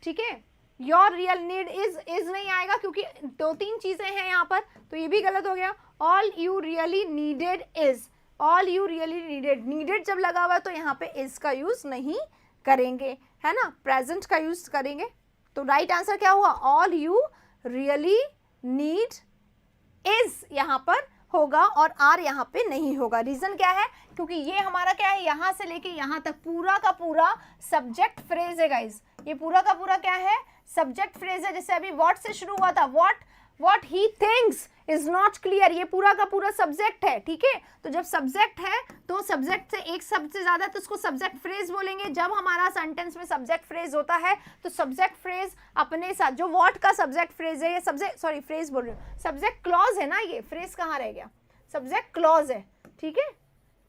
ठीक है, योर रियल नीड इज नहीं आएगा क्योंकि दो तीन चीजें हैं यहाँ पर, तो ये भी गलत हो गया। All you really needed is, all you really needed, needed जब लगा हुआ है तो यहाँ पे इज का यूज नहीं करेंगे, है ना, प्रेजेंट का यूज करेंगे। तो राइट आंसर क्या हुआ? All you really need is यहाँ पर होगा और आर यहाँ पे नहीं होगा। रीजन क्या है? क्योंकि ये हमारा क्या है, यहाँ से लेके यहाँ तक पूरा का पूरा सब्जेक्ट फ्रेज है गाइज। ये पूरा का पूरा क्या है? सब्जेक्ट फ्रेज है। जैसे अभी व्हाट से शुरू हुआ था, what he thinks is not clear, ये पूरा का पूरा सब्जेक्ट है, ठीक है। तो जब सब्जेक्ट है तो सब्जेक्ट से एक शब्द से ज्यादा तो उसको सब्जेक्ट फ्रेज बोलेंगे। जब हमारा सेंटेंस में सब्जेक्ट फ्रेज होता है तो सब्जेक्ट फ्रेज अपने साथ, जो व्हाट का सब्जेक्ट फ्रेज है, ये सब्जेक्ट, सॉरी फ्रेज बोल रही हूँ, सब्जेक्ट क्लॉज है ना, ये फ्रेज कहाँ रह गया? सब्जेक्ट क्लॉज है, ठीक है।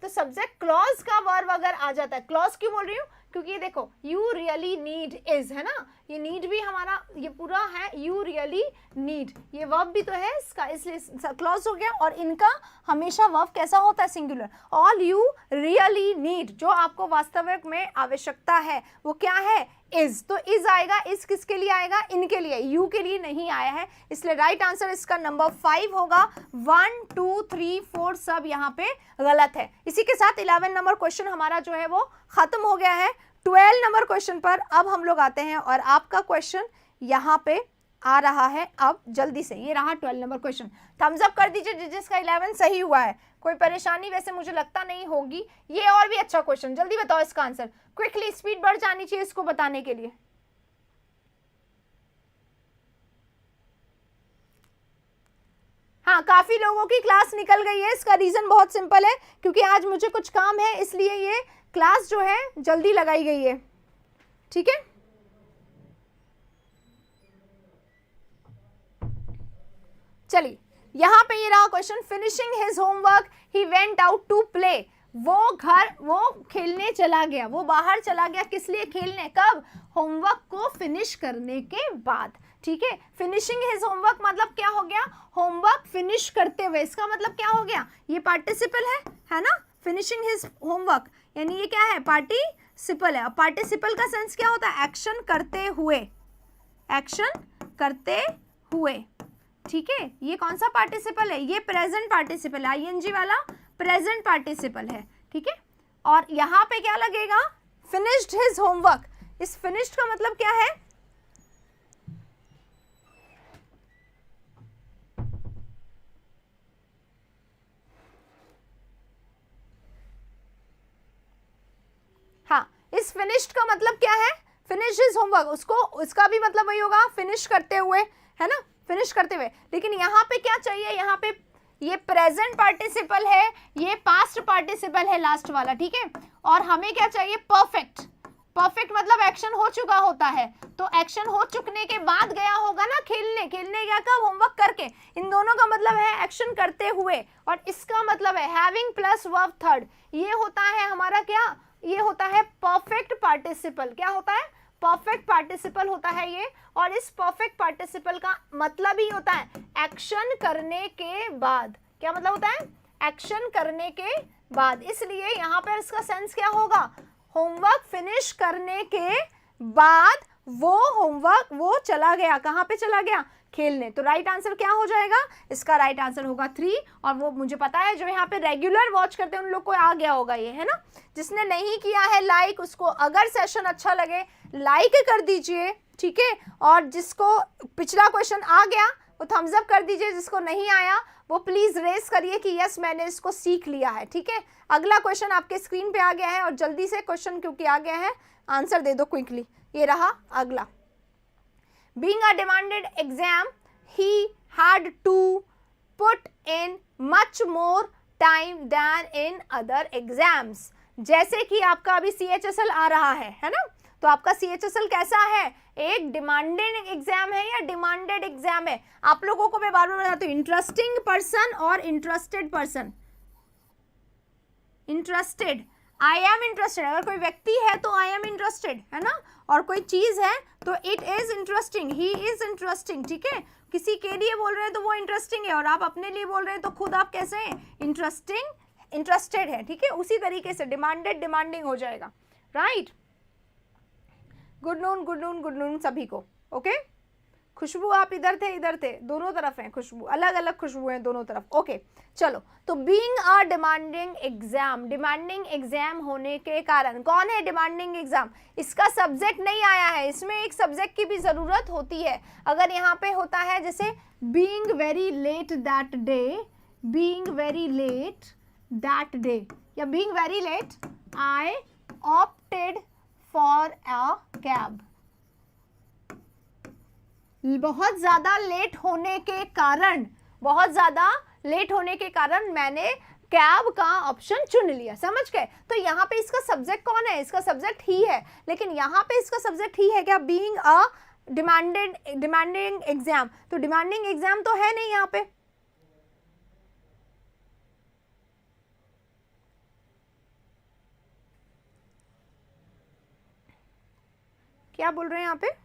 तो सब्जेक्ट क्लॉज का वर्ब अगर आ जाता है, क्लॉज क्यों बोल रही हूँ? क्योंकि ये देखो यू रियली नीड इज, है ना, ये नीड भी हमारा ये पूरा है, यू रियली नीड, ये वर्ब भी तो है इसका, इसलिए क्लॉज हो गया। और इनका हमेशा वर्ब कैसा होता है? Singular. All you really need, जो आपको वास्तविक में आवश्यकता है वो क्या है? इज। तो इज आएगा, इज किसके लिए आएगा? इनके लिए, यू के लिए नहीं आया है, इसलिए राइट आंसर इसका नंबर 5 होगा। 1 2 3 4 सब यहाँ पे गलत है। इसी के साथ 11 नंबर क्वेश्चन हमारा जो है वो खत्म हो गया है। 12 नंबर क्वेश्चन पर अब हम लोग आते हैं और आपका क्वेश्चन यहाँ पे आ रहा है अब जल्दी से। ये रहा 12 नंबर क्वेश्चन। थम्स अप कर दीजिए जिसका 11 सही हुआ है। कोई परेशानी वैसे मुझे लगता नहीं होगी। ये और भी अच्छा क्वेश्चन, जल्दी बताओ इसका आंसर। क्विकली, स्पीड बढ़ जानी चाहिए इसको बताने के लिए। हाँ, काफी लोगों की क्लास निकल गई है। इसका रीजन बहुत सिंपल है, क्योंकि आज मुझे कुछ काम है, इसलिए ये क्लास जो है जल्दी लगाई गई है, ठीक है। चलिए, यहाँ पे ये रहा question. Finishing his homework he went out to play. वो खेलने चला गया, वो बाहर चला गया, किस लिए? खेलने। कब? होमवर्क को फिनिश करने के बाद, ठीक है। फिनिशिंग हिज होमवर्क मतलब क्या हो गया? होमवर्क फिनिश करते हुए। इसका मतलब क्या हो गया? ये पार्टिसिपल है ना, फिनिशिंग हिज होमवर्क, यानी ये क्या है? पार्टिसिपल है। पार्टिसिपल का सेंस क्या होता है? एक्शन करते हुए, एक्शन करते हुए, ठीक है। ये कौन सा पार्टिसिपल है? ये प्रेजेंट पार्टिसिपल है, आईएनजी वाला प्रेजेंट पार्टिसिपल है, ठीक है। और यहाँ पे क्या लगेगा? Finished his homework. इस फिनिश्ड का मतलब क्या है? हाँ, इस फिनिश्ड का मतलब क्या है? फिनिश हिज होमवर्क, उसको, इसका भी मतलब वही होगा, फिनिश करते हुए, है ना, फिनिश करते हुए। लेकिन यहाँ पे क्या चाहिए? यहाँ पे ये प्रेजेंट पार्टिसिपल है, ये पास्ट पार्टिसिपल है लास्ट वाला, ठीक है। और हमें क्या चाहिए? परफेक्ट। परफेक्ट मतलब एक्शन हो चुका होता है, तो एक्शन हो चुकने के बाद गया होगा ना खेलने। खेलने गया कब? होमवर्क करके। इन दोनों का मतलब है एक्शन करते हुए, और इसका मतलब है हैविंग प्लस वर्ब थर्ड। ये होता है हमारा क्या? ये होता है परफेक्ट पार्टिसिपल। क्या होता है? परफेक्ट पार्टिसिपल होता है ये। और इस परफेक्ट पार्टिसिपल का मतलब ही होता है एक्शन करने के बाद। क्या मतलब होता है? एक्शन करने के बाद। इसलिए यहाँ पर इसका सेंस क्या होगा? होमवर्क फिनिश करने के बाद वो चला गया। कहाँ पे चला गया? खेलने। तो राइट आंसर क्या हो जाएगा? इसका राइट आंसर होगा 3। और वो मुझे पता है जो यहाँ पे रेगुलर वॉच करते हैं उन लोग को आ गया होगा ये, है ना। जिसने नहीं किया है लाइक, उसको अगर सेशन अच्छा लगे लाइक कर दीजिए, ठीक है। और जिसको पिछला क्वेश्चन आ गया वो थम्स अप कर दीजिए, जिसको नहीं आया वो प्लीज रेस करिए कि यस मैंने इसको सीख लिया है, ठीक है। अगला क्वेश्चन आपके स्क्रीन पे आ गया है और जल्दी से क्वेश्चन क्योंकि आ गया है आंसर दे दो क्विकली। ये रहा अगला। Being a demanded exam he had to put in much more time than in other exams. जैसे कि आपका अभी CHSL आ रहा है ना, तो आपका CHSL कैसा है, एक डिमांडेड एग्जाम है या डिमांडेड एग्जाम है। आप लोगों को मैं बार बार बताती हूँ, इंटरेस्टिंग पर्सन और interested person. Interested, I am interested, अगर कोई व्यक्ति है तो आई एम इंटरेस्टेड, है ना, और कोई चीज है तो it is interesting, he is interesting, ठीक है। किसी के लिए बोल रहे हैं तो वो इंटरेस्टिंग है, और आप अपने लिए बोल रहे हैं तो खुद आप कैसे हैं, इंटरेस्टिंग, इंटरेस्टेड है, ठीक है। उसी तरीके से डिमांडेड डिमांडिंग हो जाएगा, right. Good noon good noon good noon सभी को, ओके। खुशबू आप इधर थे, दोनों तरफ हैं खुशबू, अलग अलग खुशबू हैं दोनों तरफ, ओके। चलो, तो being a demanding exam, demanding exam होने के कारण, कौन है डिमांडिंग एग्जाम, इसका सब्जेक्ट नहीं आया है, इसमें एक सब्जेक्ट की भी जरूरत होती है। अगर यहाँ पे होता है जैसे being very late that day, being very late that day, या being very late I opted for a cab. बहुत ज्यादा लेट होने के कारण, बहुत ज्यादा लेट होने के कारण मैंने कैब का ऑप्शन चुन लिया, समझ गए। तो यहाँ पे इसका सब्जेक्ट कौन है, इसका सब्जेक्ट ही है, लेकिन यहाँ पे इसका सब्जेक्ट ही है क्या, बीइंग अ डिमांडिंग एग्जाम, तो डिमांडिंग एग्जाम तो है नहीं यहाँ पे। क्या बोल रहे हैं यहाँ पे,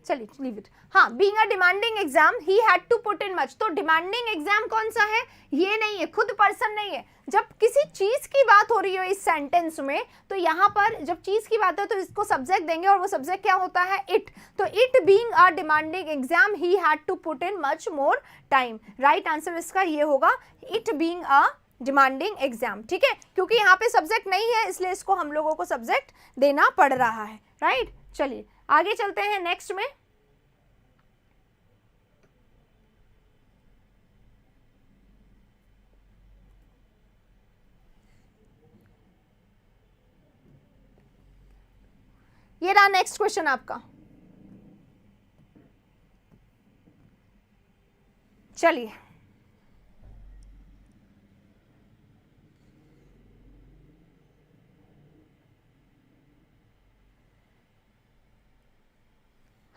चलिए लीव इट। हाँ, being a demanding exam he had to put in much, तो डिमांडिंग एग्जाम कौन सा है, ये नहीं है, खुद पर्सन नहीं है। जब किसी चीज की बात हो रही हो इस सेंटेंस में, तो यहाँ पर जब चीज की बात है तो इसको सब्जेक्ट देंगे, और वो सब्जेक्ट क्या होता है, इट। तो it being a demanding exam he had to put in much more time, right answer इसका ये होगा, it being a demanding exam, ठीक है। क्योंकि यहाँ पे सब्जेक्ट नहीं है इसलिए इसको हम लोगों को सब्जेक्ट देना पड़ रहा है, राइट। चलिए आगे चलते हैं नेक्स्ट में। ये रहा नेक्स्ट क्वेश्चन आपका। चलिए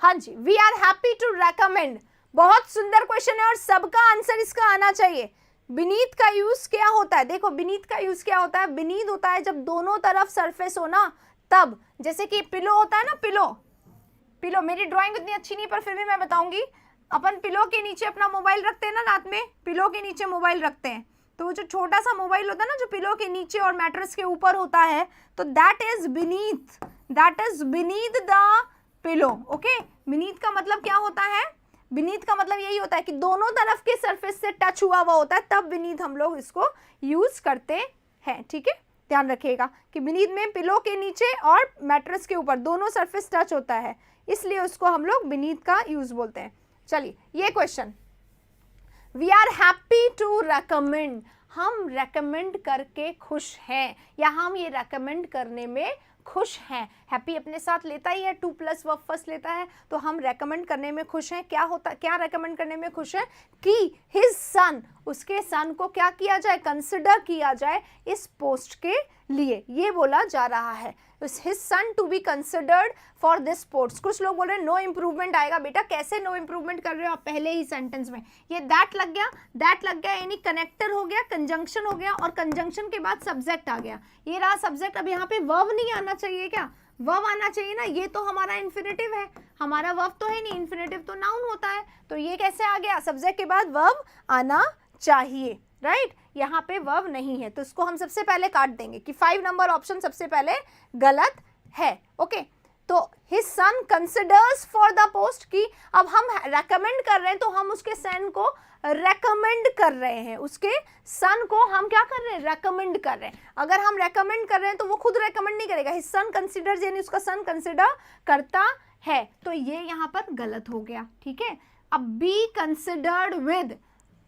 हाँ जी, we are happy to recommend, बहुत सुंदर क्वेश्चन है और सबका आंसर इसका आना चाहिए। बीनीथ का यूज क्या होता है, देखो बीनीथ का यूज क्या होता है, बीनीथ होता है जब दोनों तरफ सरफेस हो ना, तब। जैसे कि पिलो होता है ना, पिलो, पिलो, मेरी ड्राइंग उतनी अच्छी नहीं पर फिर भी मैं बताऊंगी। अपन पिलो के नीचे अपना मोबाइल रखते हैं ना, रात में पिलो के नीचे मोबाइल रखते हैं, तो वो जो छोटा सा मोबाइल होता है ना जो पिलो के नीचे और मैट्रेस के ऊपर होता है, तो that is beneath, that is beneath the pillow, okay. Beneath का मतलब क्या होता है, बीनीथ का मतलब यही होता है कि दोनों तरफ के सरफेस से टच हुआ हुआ होता है, तब बीनीथ हम लोग इसको यूज करते हैं, ठीक है। ध्यान रखिएगा कि बीनीथ में पिलो के नीचे और मैट्रेस के ऊपर दोनों सरफेस टच होता है, इसलिए उसको हम लोग बीनीथ का यूज बोलते हैं। चलिए ये क्वेश्चन, we are happy to recommend, हम रेकमेंड करके खुश हैं, या हम ये रेकमेंड करने में खुश हैं। हैप्पी अपने साथ लेता ही है, टू प्लस वर्ब फर्स्ट लेता है, तो हम रेकमेंड करने में खुश हैं। क्या होता, क्या रेकमेंड करने में खुश हैं कि हिज सन, उसके सन को क्या किया जाए, कंसिडर किया जाए इस पोस्ट के लिए, ये बोला जा रहा है, his son to be considered for this post. कुछ लोग बोल रहे हैं नो इंप्रूवमेंट आएगा, बेटा कैसे नो इंप्रूवमेंट कर रहे हो आप, पहले ही सेंटेंस में ये दैट लग गया, दैट लग गया यानी कनेक्टर हो गया, कंजंक्शन हो गया, और कंजंक्शन के बाद सब्जेक्ट आ गया, ये रहा सब्जेक्ट। अब यहाँ पे वर्ब नहीं आना चाहिए क्या, वर्ब आना चाहिए ना, ये तो हमारा इन्फिनेटिव है, हमारा वर्ब तो है नहीं, इन्फिनेटिव तो नाउन होता है, तो ये कैसे आ गया, सब्जेक्ट के बाद वर्ब आना चाहिए, राइट। यहाँ पे वर्ब नहीं है तो इसको हम सबसे पहले काट देंगे कि 5 नंबर ऑप्शन सबसे पहले गलत है, ओके। तो his son considers for the post, की अब हम रेकमेंड कर रहे हैं तो हम उसके सन को रेकमेंड कर रहे हैं, उसके सन को हम क्या कर रहे हैं, रेकमेंड कर रहे हैं। अगर हम रेकमेंड कर रहे हैं तो वो खुद रेकमेंड नहीं करेगा, हिज सन कंसिडर्स यानी उसका सन कंसिडर करता है, तो ये यहाँ पर गलत हो गया, ठीक है। अब बी कंसिडर्ड विद,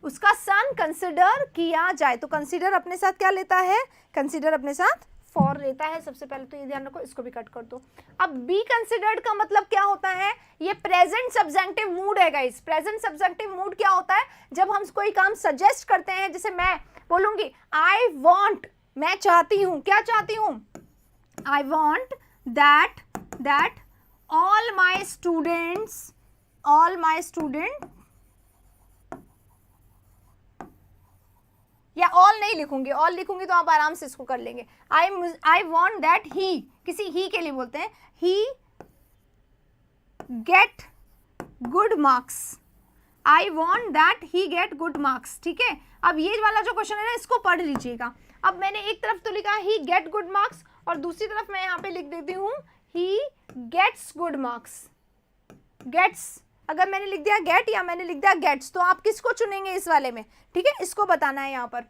उसका सन कंसिडर किया जाए, तो कंसिडर अपने साथ क्या लेता है, कंसिडर अपने साथ फॉर लेता है, सबसे पहले तो ये ध्यान रखो, इसको भी कट कर दो। अब बी कंसिडर्ड का मतलब क्या होता है, ये प्रेजेंट सब्जेक्टिव मूड है गाइस। प्रेजेंट सब्जेक्टिव मूड क्या होता है, जब हम कोई काम सजेस्ट करते हैं, जैसे मैं बोलूंगी आई वॉन्ट, मैं चाहती हूं, क्या चाहती हूं, आई want that all my student, या ऑल नहीं लिखूंगी, ऑल लिखूंगी तो आप आराम से इसको कर लेंगे। आई वॉन्ट दैट ही, किसी ही के लिए बोलते हैं, he get good marks, I want that he get good marks, ठीक है। अब ये वाला जो क्वेश्चन है ना, इसको पढ़ लीजिएगा। अब मैंने एक तरफ तो लिखा ही गेट गुड मार्क्स, और दूसरी तरफ मैं यहाँ पे लिख देती हूँ he gets good marks. Gets, अगर मैंने लिख दिया गेट या मैंने लिख दिया गेट्स, तो आप किसको चुनेंगे इस वाले में, ठीक है, इसको बताना है यहाँ पर।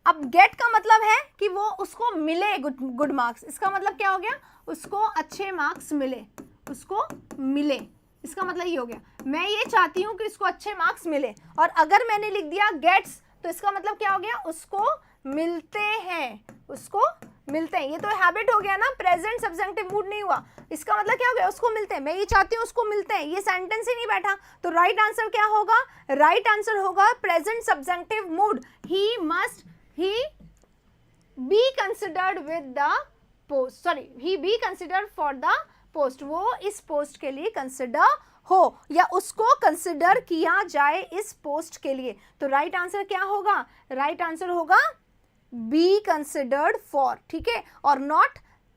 अब गेट का मतलब है कि वो उसको मिले गुड मार्क्स, इसका मतलब क्या हो गया, उसको अच्छे मार्क्स मिले, उसको मिले, इसका मतलब ये हो गया, मैं ये चाहती हूँ कि इसको अच्छे मार्क्स मिले। और अगर मैंने लिख दिया गेट्स, तो इसका मतलब क्या हो गया, उसको मिलते हैं, उसको मिलते हैं। ये तो हैबिट हो गया ना, प्रेजेंट सब्जेक्टिव मूड नहीं हुआ, इसका मतलब क्या हो गया, उसको मिलते हैं, मैं ये चाहती हूँ उसको मिलते हैं, ये सेंटेंस ही नहीं बैठा। तो राइट आंसर क्या होगा, राइट आंसर होगा present subjective mood, he be considered with the post, sorry he B considered for the post, वो इस पोस्ट के लिए कंसिडर हो या उसको कंसिडर किया जाए इस पोस्ट के लिए। तो राइट आंसर क्या होगा, राइट आंसर होगा बी कंसिडर्ड फॉर, ठीक है, और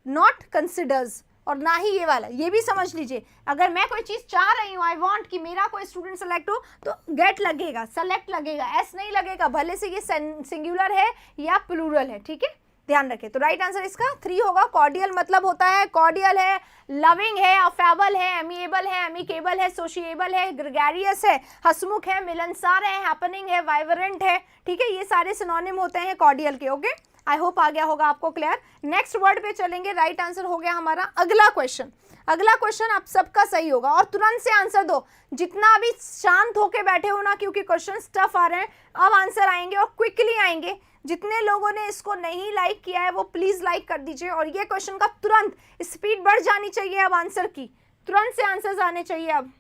नॉट कंसिडर्स, और ना ही ये वाला, ये भी समझ लीजिए। अगर मैं कोई चीज चाह रही हूँ, आई वांट कि मेरा कोई स्टूडेंट सेलेक्ट हो, तो गेट लगेगा, सेलेक्ट लगेगा, एस नहीं लगेगा, भले से ये सिंगुलर है या प्लूरल है, ठीक है, ध्यान रखें। तो राइट आंसर इसका 3 होगा। कॉर्डियल मतलब होता है, कॉर्डियल है, लविंग है, अफेबल है, एमिएबल है, एमिकेबल है, सोशिएबल है, ग्रेगरियस है, हसमुख है, मिलनसार है, हैपनिंग है, वाइब्रेंट है, ठीक है, ये सारे सिनोनिम होते हैं कॉर्डियल के। ओके, आई होप आ गया होगा आपको क्लियर। नेक्स्ट वर्ड पे चलेंगे, राइट आंसर हो गया हमारा अगला क्वेश्चन। अगला क्वेश्चन आप सबका सही होगा और तुरंत से आंसर दो, जितना अभी शांत होके बैठे हो ना, क्योंकि क्वेश्चन टफ आ रहे हैं, अब आंसर आएंगे और क्विकली आएंगे। जितने लोगों ने इसको नहीं लाइक किया है वो प्लीज लाइक कर दीजिए, और ये क्वेश्चन का तुरंत स्पीड बढ़ जानी चाहिए, अब आंसर की तुरंत से आंसर्स आने चाहिए। अब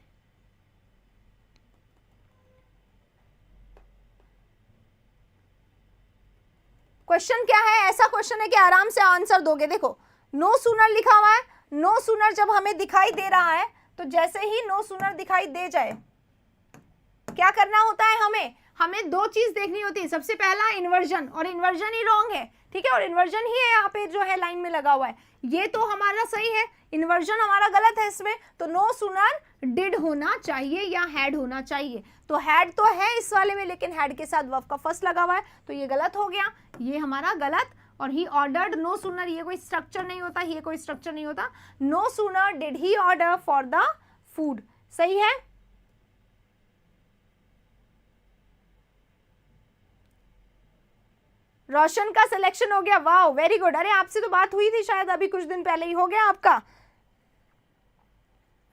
क्वेश्चन क्या है, ऐसा क्वेश्चन है कि आराम से आंसर दोगे। देखो नो सूनर लिखा हुआ है, नो सूनर जब हमें दिखाई दे रहा है तो जैसे ही नो सूनर दिखाई दे जाए क्या करना होता है, हमें 2 चीज देखनी होती है। सबसे पहला इन्वर्जन, और इन्वर्जन ही रॉन्ग है, ठीक है, और इन्वर्जन ही है यहाँ पे जो है लाइन में लगा हुआ है, ये तो हमारा सही है, इन्वर्जन हमारा गलत है इसमें। तो नो सूनर डिड होना चाहिए या हैड होना चाहिए, तो हैड तो है इस वाले में, लेकिन हैड के साथ वर्ब का फर्स्ट लगा हुआ है, तो ये गलत हो गया, ये हमारा गलत। और ही ऑर्डर्ड नो सूनर, ये कोई स्ट्रक्चर नहीं होता, ये कोई स्ट्रक्चर नहीं होता। No sooner did he order for the food, सही है। रोशन का सिलेक्शन हो गया, वाह वेरी गुड। अरे आपसे तो बात हुई थी शायद अभी कुछ दिन पहले ही, हो गया आपका,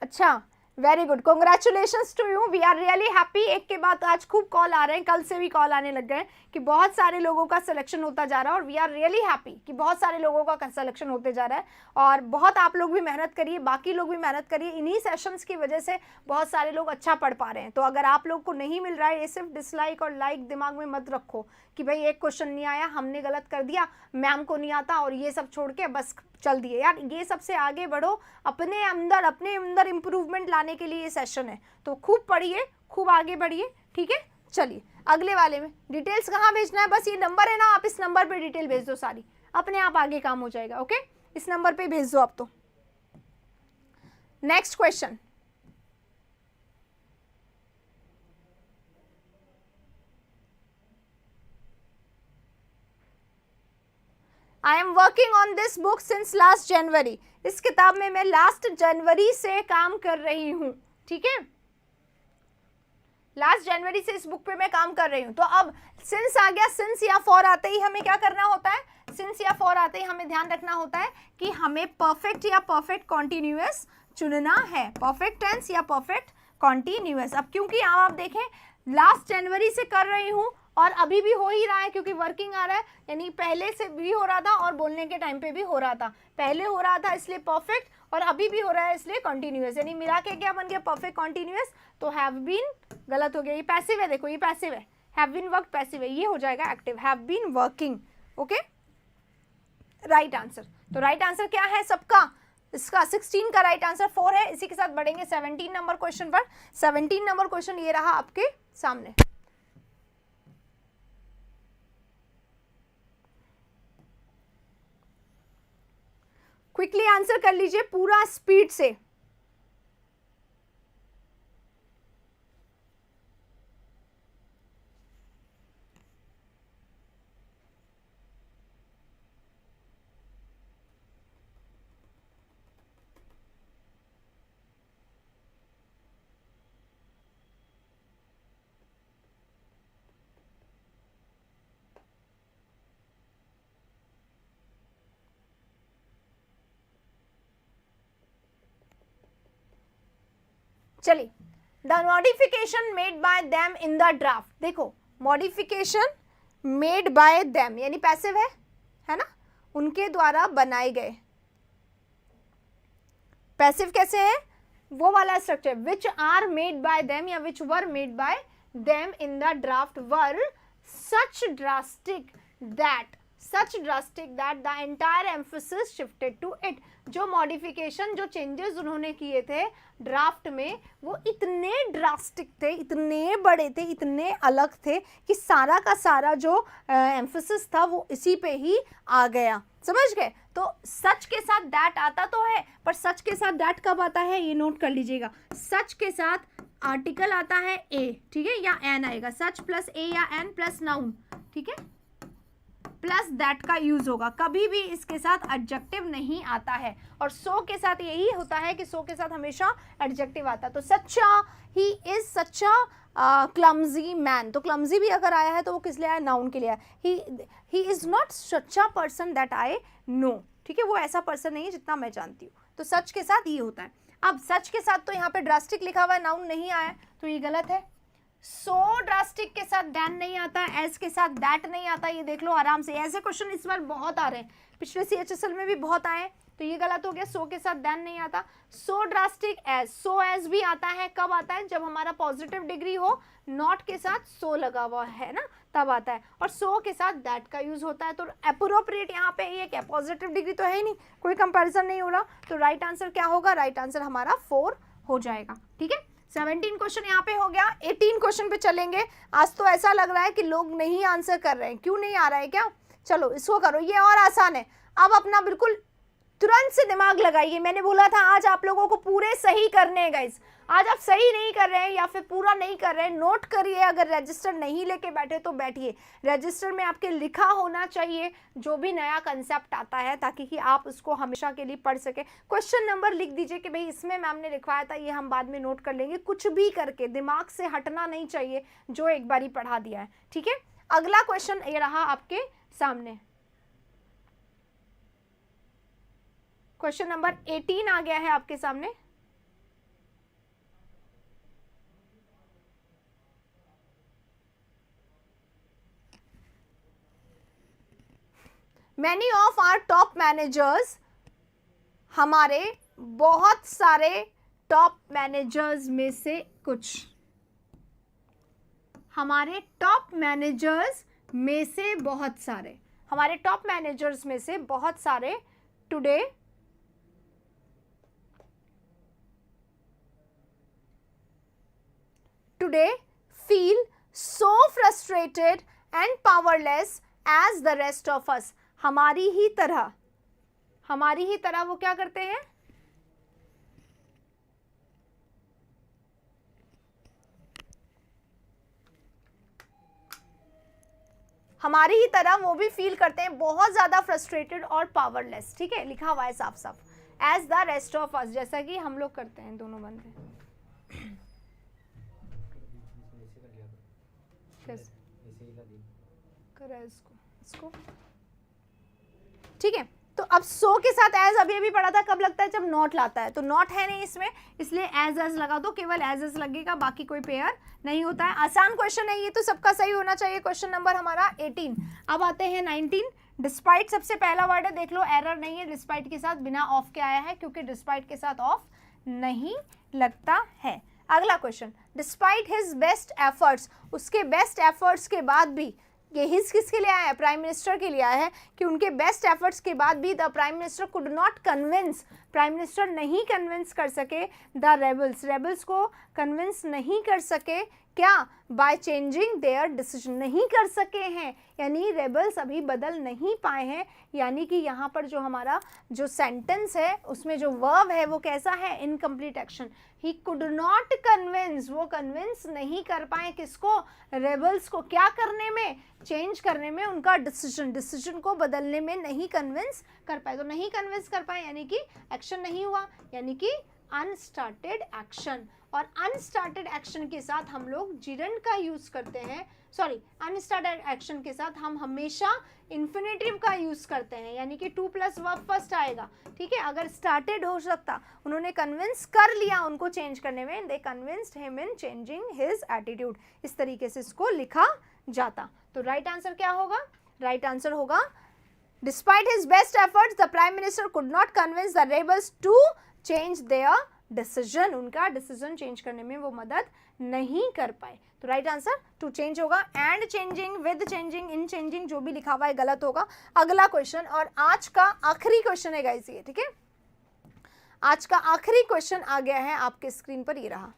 अच्छा very good, congratulations to you, we are really happy. एक के बाद आज खूब कॉल आ रहे हैं, कल से भी कॉल आने लग गए कि बहुत सारे लोगों का सिलेक्शन होता जा रहा है, और वी आर रियली हैप्पी कि बहुत सारे लोगों का सिलेक्शन होते जा रहा है। और बहुत आप लोग भी मेहनत करिए, बाकी लोग भी मेहनत करिए, इन्हीं सेशंस की वजह से बहुत सारे लोग अच्छा पढ़ पा रहे हैं। तो अगर आप लोग को नहीं मिल रहा है, ये सिर्फ डिसलाइक और लाइक दिमाग में मत रखो कि भाई एक क्वेश्चन नहीं आया, हमने गलत कर दिया, मैम को नहीं आता, और ये सब छोड़ के बस चल दिए। यार ये सबसे आगे बढ़ो, अपने अंदर इंप्रूवमेंट लाने के लिए ये सेशन है, तो खूब पढ़िए, खूब आगे बढ़िए, ठीक है। चलिए अगले वाले में डिटेल्स कहाँ भेजना है, बस ये नंबर है ना, आप इस नंबर पे डिटेल भेज दो सारी, अपने आप आगे काम हो जाएगा। ओके, इस नंबर पे भेज दो आप। तो next question, I am working on this book since last January, इस किताब में मैं लास्ट जनवरी से काम कर रही हूँ, ठीक है, लास्ट जनवरी से इस बुक पे मैं काम कर रही हूँ। तो अब सिंस आ गया, सिंस या फॉर आते ही हमें क्या करना होता है, सिंस या फॉर आते ही हमें ध्यान रखना होता है कि हमें परफेक्ट या परफेक्ट कॉन्टिन्यूअस चुनना है, परफेक्ट टेंस या परफेक्ट कॉन्टिन्यूअस। अब क्योंकि आप देखें लास्ट जनवरी से कर रही हूँ और अभी भी हो ही रहा है क्योंकि वर्किंग आ रहा है, यानी पहले से भी हो रहा था और बोलने के टाइम पे भी हो रहा था, पहले हो रहा था इसलिए परफेक्ट और अभी भी हो रहा है इसलिए कॉन्टिन्यूअस, यानी मिला के क्या बन गया, परफेक्ट कॉन्टिन्यूअस। तो हैव बीन गलत हो गया, ये पैसिव है, देखो ये पैसिव है, हैव बीन वर्क पैसिव है, ये हो जाएगा active, have been working. Okay, right answer. तो राइट आंसर क्या है सबका, इसका 16 का राइट आंसर 4 है। इसी के साथ बढ़ेंगे 17 नंबर क्वेश्चन पर। 17 नंबर क्वेश्चन ये रहा आपके सामने। क्विकली आंसर कर लीजिए पूरा स्पीड से। चलिए, the modification made by them in the draft. देखो मॉडिफिकेशन मेड बाय देम यानी पैसिव है ना, उनके द्वारा बनाए गए। पैसिव कैसे है, वो वाला structure, which are made by them या which were made by them in the draft were such drastic that the entire emphasis shifted to it. जो मॉडिफिकेशन, जो चेंजेस उन्होंने किए थे ड्राफ्ट में, वो इतने ड्रास्टिक थे, इतने बड़े थे, इतने अलग थे कि सारा का सारा जो एम्फोसिस था वो इसी पे ही आ गया। समझ गए? तो सच के साथ दैट आता तो है, पर सच के साथ दैट कब आता है ये नोट कर लीजिएगा। सच के साथ आर्टिकल आता है ए, ठीक है, या एन आएगा, सच प्लस ए या एन प्लस नाउन, ठीक है, प्लस दैट का यूज होगा, कभी भी इसके साथ एडजेक्टिव नहीं आता है। और सो के साथ यही होता है कि सो के साथ हमेशा एडजेक्टिव आता है। तो सच्चा, ही इज सच्चा क्लमजी मैन, तो क्लमजी भी अगर आया है तो वो किस लिए आया, नाउन के लिए आया। ही इज नॉट सच्चा पर्सन दैट आई नो, ठीक है, वो ऐसा पर्सन नहीं है जितना मैं जानती हूँ। तो सच के साथ ये होता है। अब सच के साथ तो यहाँ पे ड्रास्टिक लिखा हुआ है, नाउन नहीं आया, तो ये गलत है। सो ड्रास्टिक के साथ दैन नहीं आता, एज के साथ दैट नहीं आता, ये देख लो आराम से। ऐसे क्वेश्चन इस बार बहुत आ रहे हैं, पिछले CHSL में भी बहुत आए, तो ये गलत हो गया। सो के साथ दैन नहीं आता। सो ड्रास्टिक एज, सो एज भी आता है, कब आता है, जब हमारा पॉजिटिव डिग्री हो, नॉट के साथ सो लगा हुआ है ना, तब आता है। और सो के साथ दैट का यूज होता है। तो अप्रोप्रिएट यहाँ पे ये क्या, पॉजिटिव डिग्री तो है ही नहीं, कोई कंपैरिजन नहीं हो रहा, तो राइट आंसर क्या होगा, राइट आंसर हमारा 4 हो जाएगा। ठीक है, 17 क्वेश्चन यहाँ पे हो गया। 18 क्वेश्चन पे चलेंगे। आज तो ऐसा लग रहा है कि लोग नहीं आंसर कर रहे हैं, क्यों नहीं आ रहा है क्या? चलो इसको करो, ये और आसान है। अब अपना बिल्कुल तुरंत से दिमाग लगाइए। मैंने बोला था आज आप लोगों को पूरे सही करने हैं गाइस, आज आप सही नहीं कर रहे हैं या फिर पूरा नहीं कर रहे हैं, नोट करिए। अगर रजिस्टर नहीं लेके बैठे तो बैठिए, रजिस्टर में आपके लिखा होना चाहिए जो भी नया कंसेप्ट आता है, ताकि कि आप उसको हमेशा के लिए पढ़ सके। क्वेश्चन नंबर लिख दीजिए कि भाई इसमें मैम ने लिखवाया था, ये हम बाद में नोट कर लेंगे। कुछ भी करके दिमाग से हटना नहीं चाहिए जो एक बारी पढ़ा दिया है। ठीक है, अगला क्वेश्चन ये रहा आपके सामने, क्वेश्चन नंबर 18 आ गया है आपके सामने। Many of our top managers, हमारे बहुत सारे टॉप मैनेजर्स में से कुछ, हमारे टॉप मैनेजर्स में से बहुत सारे, हमारे टॉप मैनेजर्स में से बहुत सारे today feel so frustrated and powerless as the rest of us। हमारी ही तरह वो क्या करते हैं, हमारी ही तरह वो भी फील करते हैं बहुत ज़्यादा फ्रस्ट्रेटेड और पावरलेस, ठीक है, लिखा हुआ है साफ साफ, as the rest of us, जैसा कि हम लोग करते हैं दोनों बंदे। करा इसको, ठीक है। तो अब सो के साथ एज अभी अभी पढ़ा था, कब लगता है, जब नॉट लाता है, तो नॉट है नहीं इसमें, इसलिए एज लगा दो, केवल एज लगेगा, बाकी कोई पेयर नहीं होता है। आसान क्वेश्चन है ये, तो सबका सही होना चाहिए। क्वेश्चन नंबर हमारा 18। अब आते हैं 19। डिस्पाइट सबसे पहला वर्ड है, देख लो, एरर नहीं है, डिस्पाइट के साथ बिना ऑफ के आया है, क्योंकि डिस्पाइट के साथ ऑफ नहीं लगता है। अगला question, despite his best efforts, उसके बेस्ट एफर्ट्स के बाद भी, ये हिज किसके लिए आया है, प्राइम मिनिस्टर के लिए आया है, कि उनके बेस्ट एफर्ट्स के बाद भी the prime minister could not convince, prime minister नहीं कन्विंस कर सके द रेबल्स, रेबल्स को कन्विंस नहीं कर सके, क्या, बाय चेंजिंग देयर डिसीजन, नहीं कर सके हैं, यानी रेबल्स अभी बदल नहीं पाए हैं, यानी कि यहाँ पर जो हमारा जो सेंटेंस है उसमें जो वर्ब है वो कैसा है, incomplete action. He could not convince, वो कन्विंस नहीं कर पाए किसको, रेबल्स को, क्या करने में, चेंज करने में, उनका डिसीजन, डिसीजन को बदलने में नहीं कन्विंस कर पाए। तो नहीं कन्विंस कर पाए यानी कि एक्शन नहीं हुआ, यानी कि अनस्टार्टेड एक्शन। और अनस्टार्टेड एक्शन के साथ हम लोग जिरंड का यूज करते हैं, सॉरी, अनस्टार्टेड एक्शन के साथ हम हमेशा इन्फिनेटिव का यूज करते हैं, यानी कि टू प्लस वर्ब फर्स्ट आएगा, ठीक है। अगर स्टार्टेड हो सकता, उन्होंने कन्विंस कर लिया उनको चेंज करने में, they convinced him in changing his attitude, इस तरीके से इसको लिखा जाता। तो राइट आंसर क्या होगा, राइट आंसर होगा, despite his best efforts the prime minister could not convince the rebels to change their decision, उनका डिसीजन चेंज करने में वो मदद नहीं कर पाए। तो राइट आंसर टू चेंज होगा, and changing, with changing, in changing, जो भी लिखा हुआ है गलत होगा। अगला क्वेश्चन, और आज का आखिरी क्वेश्चन है गाइस ये, ठीक है, आज का आखिरी क्वेश्चन आ गया है आपके स्क्रीन पर, ये रहा।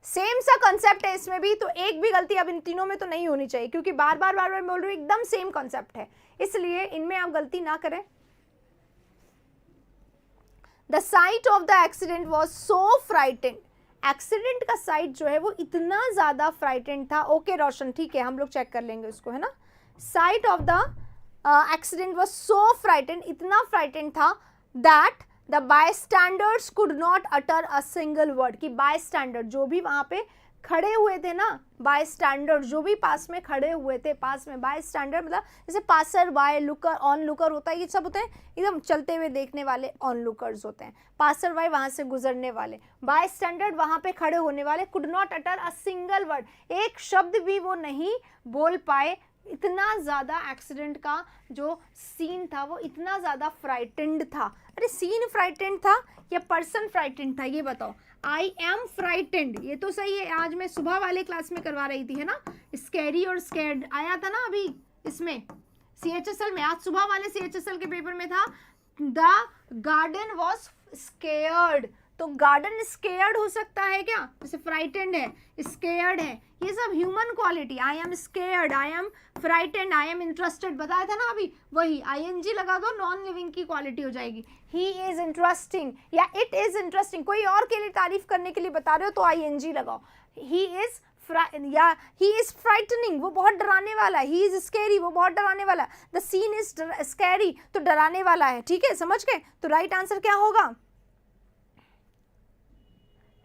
सेम सा कंसेप्ट है इसमें भी, तो एक भी गलती अब इन तीनों में तो नहीं होनी चाहिए, क्योंकि बार बार बोल रही हूँ, एकदम सेम कंसेप्ट है, इसलिए इनमें आप गलती ना करें। The site of the accident was so frightened, accident का साइट जो है वो इतना ज्यादा फ्राइटेंड था। ओके रोशन, ठीक है, हम लोग चेक कर लेंगे उसको, है ना। Sight of the accident was so frightened, इतना फ्राइटेंड था, that the bystanders could not utter a single word, कि बायस्टैंडर्ड जो भी वहां पे खड़े हुए थे ना, बायस्टैंडर्ड जो भी पास में खड़े हुए थे, पास में, बायस्टैंडर्ड मतलब जैसे passer by, looker, onlooker होता है, ये सब होते हैं एकदम चलते हुए देखने वाले, ऑन लुकर्स होते हैं, पासर बाय वहां से गुजरने वाले, बायस्टैंडर्ड वहां पे खड़े होने वाले, could not utter a single word, एक शब्द भी वो नहीं बोल पाए। इतना ज़्यादा एक्सीडेंट का जो सीन था वो इतना ज़्यादा फ्राइटेंड था। अरे सीन फ्राइटेंड था या पर्सन फ्राइटेंड था, ये बताओ। आई एम फ्राइटेंड, ये तो सही है, आज मैं सुबह वाले क्लास में करवा रही थी, है ना, स्कैरी और स्कैर्ड आया था ना अभी इसमें CHSL में, आज सुबह वाले CHSL के पेपर में था, द गार्डन वॉज स्केयर्ड। तो गार्डन स्केयर्ड हो सकता है क्या, जैसे फ्राइटेंड है, स्केयर्ड है, ये सब human quality, I am scared, I am frightened, I am interested, बताया था ना अभी, वही ING लगा दो, नॉन लिविंग की क्वालिटी हो जाएगी। ही इज इंटरेस्टिंग या इट इज इंटरेस्टिंग, कोई और के लिए तारीफ करने के लिए बता रहे हो तो ING लगाओ। ही इज या ही इज फ्राइटनिंग, वो बहुत डराने वाला है, ही इज स्कैरी, वो बहुत डराने वाला है, द सीन इज स्कैरी, तो डराने वाला है, ठीक है, समझ गए। तो राइट आंसर क्या होगा,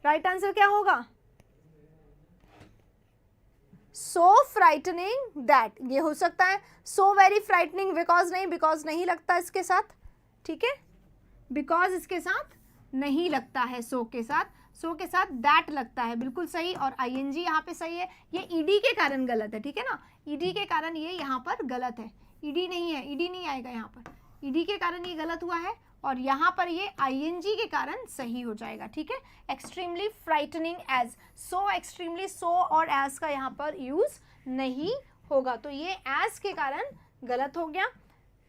राइट आंसर क्या होगा, सो फ्राइटनिंग दैट, ये हो सकता है। सो वेरी फ्राइटनिंग, बिकॉज नहीं, बिकॉज नहीं लगता इसके साथ, ठीक है, बिकॉज इसके साथ नहीं लगता है, सो के साथ, सो के साथ दैट लगता है, बिल्कुल सही। और ING यहाँ पे सही है, ये ED के कारण गलत है, ठीक है ना, ED के कारण ये यहाँ पर गलत है, ED नहीं है, ED नहीं आएगा यहाँ पर, ED के कारण ये गलत हुआ है, और यहाँ पर ये ING के कारण सही हो जाएगा, ठीक है। एक्सट्रीमली फ्राइटनिंग एज, सो एक्सट्रीमली, सो और एज का यहाँ पर यूज नहीं होगा, तो ये एज के कारण गलत हो गया,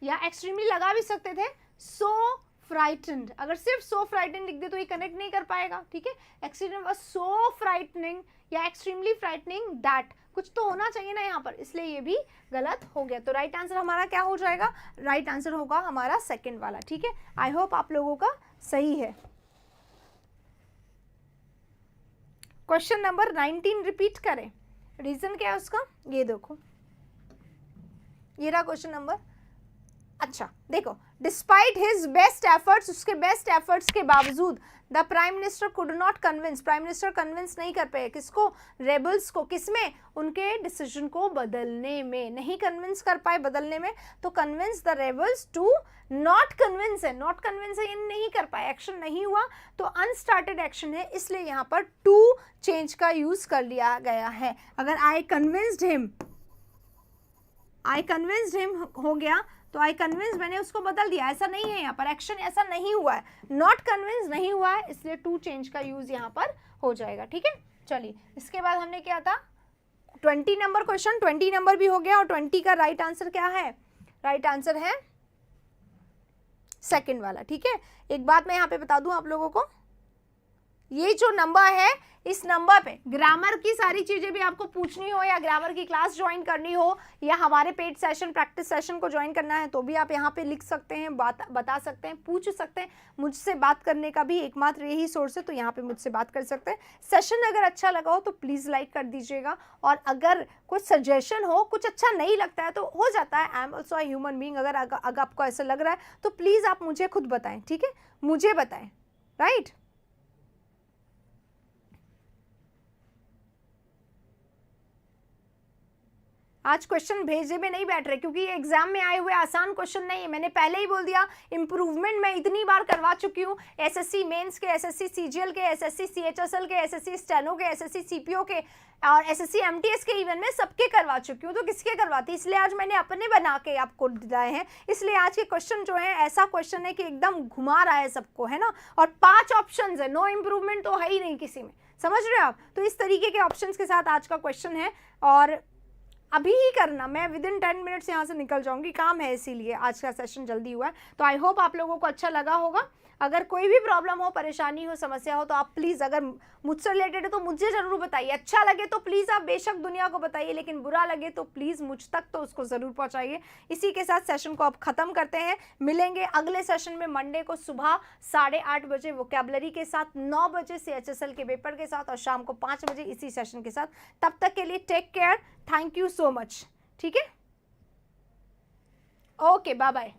या एक्सट्रीमली लगा भी सकते थे, सो फ्राइटन्ड, अगर सिर्फ सो फ्राइटन्ड लिख दे तो ये कनेक्ट नहीं कर पाएगा, ठीक है। एक्सीडेंट वाज सो फ्राइटनिंग या एक्सट्रीमली फ्राइटनिंग दैट, कुछ तो होना चाहिए ना यहाँ पर, इसलिए ये भी गलत हो गया। तो राइट आंसर हमारा क्या हो जाएगा, राइट आंसर होगा हमारा सेकंड वाला, ठीक है। आई होप आप लोगों का सही है। क्वेश्चन नंबर 19 रिपीट करें, रीजन क्या है उसका, ये देखो, ये रहा क्वेश्चन नंबर। अच्छा देखो, डिस्पाइट हिज बेस्ट एफर्ट्स, उसके बेस्ट एफर्ट्स के बावजूद the prime minister could not convince, prime minister convince नहीं कर पाए किसको, रेबल्स को, किसमें, उनके डिसीजन को बदलने में, नहीं कन्विंस कर पाए बदलने में, तो convince the rebels to not convince है, नॉट कन्विंस है, ये नहीं कर पाए, एक्शन नहीं हुआ, तो अनस्टार्टेड एक्शन है, इसलिए यहाँ पर टू चेंज का यूज कर लिया गया है। अगर आई कन्विंस्ड हिम हो गया तो आई कन्विंस मैंने उसको बदल दिया, ऐसा नहीं है, यहाँ पर एक्शन ऐसा नहीं हुआ है, नॉट कन्विंस नहीं हुआ है, इसलिए टू चेंज का यूज यहाँ पर हो जाएगा। ठीक है, चलिए इसके बाद हमने क्या था, 20 नंबर क्वेश्चन, 20 नंबर भी हो गया, और 20 का राइट आंसर क्या है, राइट आंसर है सेकंड वाला। ठीक है, एक बात मैं यहाँ पे बता दूं आप लोगों को, ये जो नंबर है, इस नंबर पे ग्रामर की सारी चीजें भी आपको पूछनी हो, या ग्रामर की क्लास ज्वाइन करनी हो, या हमारे पेड सेशन, प्रैक्टिस सेशन को ज्वाइन करना है, तो भी आप यहाँ पे लिख सकते हैं, बता सकते हैं, पूछ सकते हैं। मुझसे बात करने का भी एकमात्र यही सोर्स है, तो यहाँ पे मुझसे बात कर सकते हैं। सेशन अगर अच्छा लगा हो तो प्लीज़ लाइक कर दीजिएगा, और अगर कुछ सजेशन हो, कुछ अच्छा नहीं लगता है तो हो जाता है, I am also a human being, अगर आपको ऐसा लग रहा है तो प्लीज़ आप मुझे खुद बताएं। ठीक है, मुझे बताएं, राइट। आज क्वेश्चन भेजे में नहीं बैठ रहे, क्योंकि ये एग्जाम में आए हुए आसान क्वेश्चन नहीं है, मैंने पहले ही बोल दिया, इंप्रूवमेंट मैं इतनी बार करवा चुकी हूँ, एसएससी मेंस के, एसएससी सीजीएल के, एसएससी सीएचएसएल के, एसएससी स्टेनो के, एसएससी सीपीओ के, और एसएससी एमटीएस के, इवन में सबके करवा चुकी हूँ, तो किसके करवाती, इसलिए आज मैंने अपने बना के आपको दिलाए हैं। इसलिए आज के क्वेश्चन जो है ऐसा क्वेश्चन है कि एकदम घुमा रहा है सबको, है ना, और 5 ऑप्शन है, नो इम्प्रूवमेंट तो है ही नहीं किसी में, समझ रहे हो आप। तो इस तरीके के ऑप्शन के साथ आज का क्वेश्चन है, और अभी ही करना, मैं विद इन 10 मिनट्स यहाँ से निकल जाऊंगी, काम है इसीलिए आज का सेशन जल्दी हुआ है। तो आई होप आप लोगों को अच्छा लगा होगा। अगर कोई भी प्रॉब्लम हो, परेशानी हो, समस्या हो, तो आप प्लीज़, अगर मुझसे रिलेटेड है तो मुझे ज़रूर बताइए, अच्छा लगे तो प्लीज़ आप बेशक दुनिया को बताइए, लेकिन बुरा लगे तो प्लीज़ मुझ तक तो उसको ज़रूर पहुँचाइए। इसी के साथ सेशन को अब ख़त्म करते हैं, मिलेंगे अगले सेशन में मंडे को सुबह 8:30 बजे वोकैबुलरी के साथ, 9 बजे CHSL के पेपर के साथ, और शाम को 5 बजे इसी सेशन के साथ। तब तक के लिए take care, thank you so much. ठीक है, ओके, बाय बाय।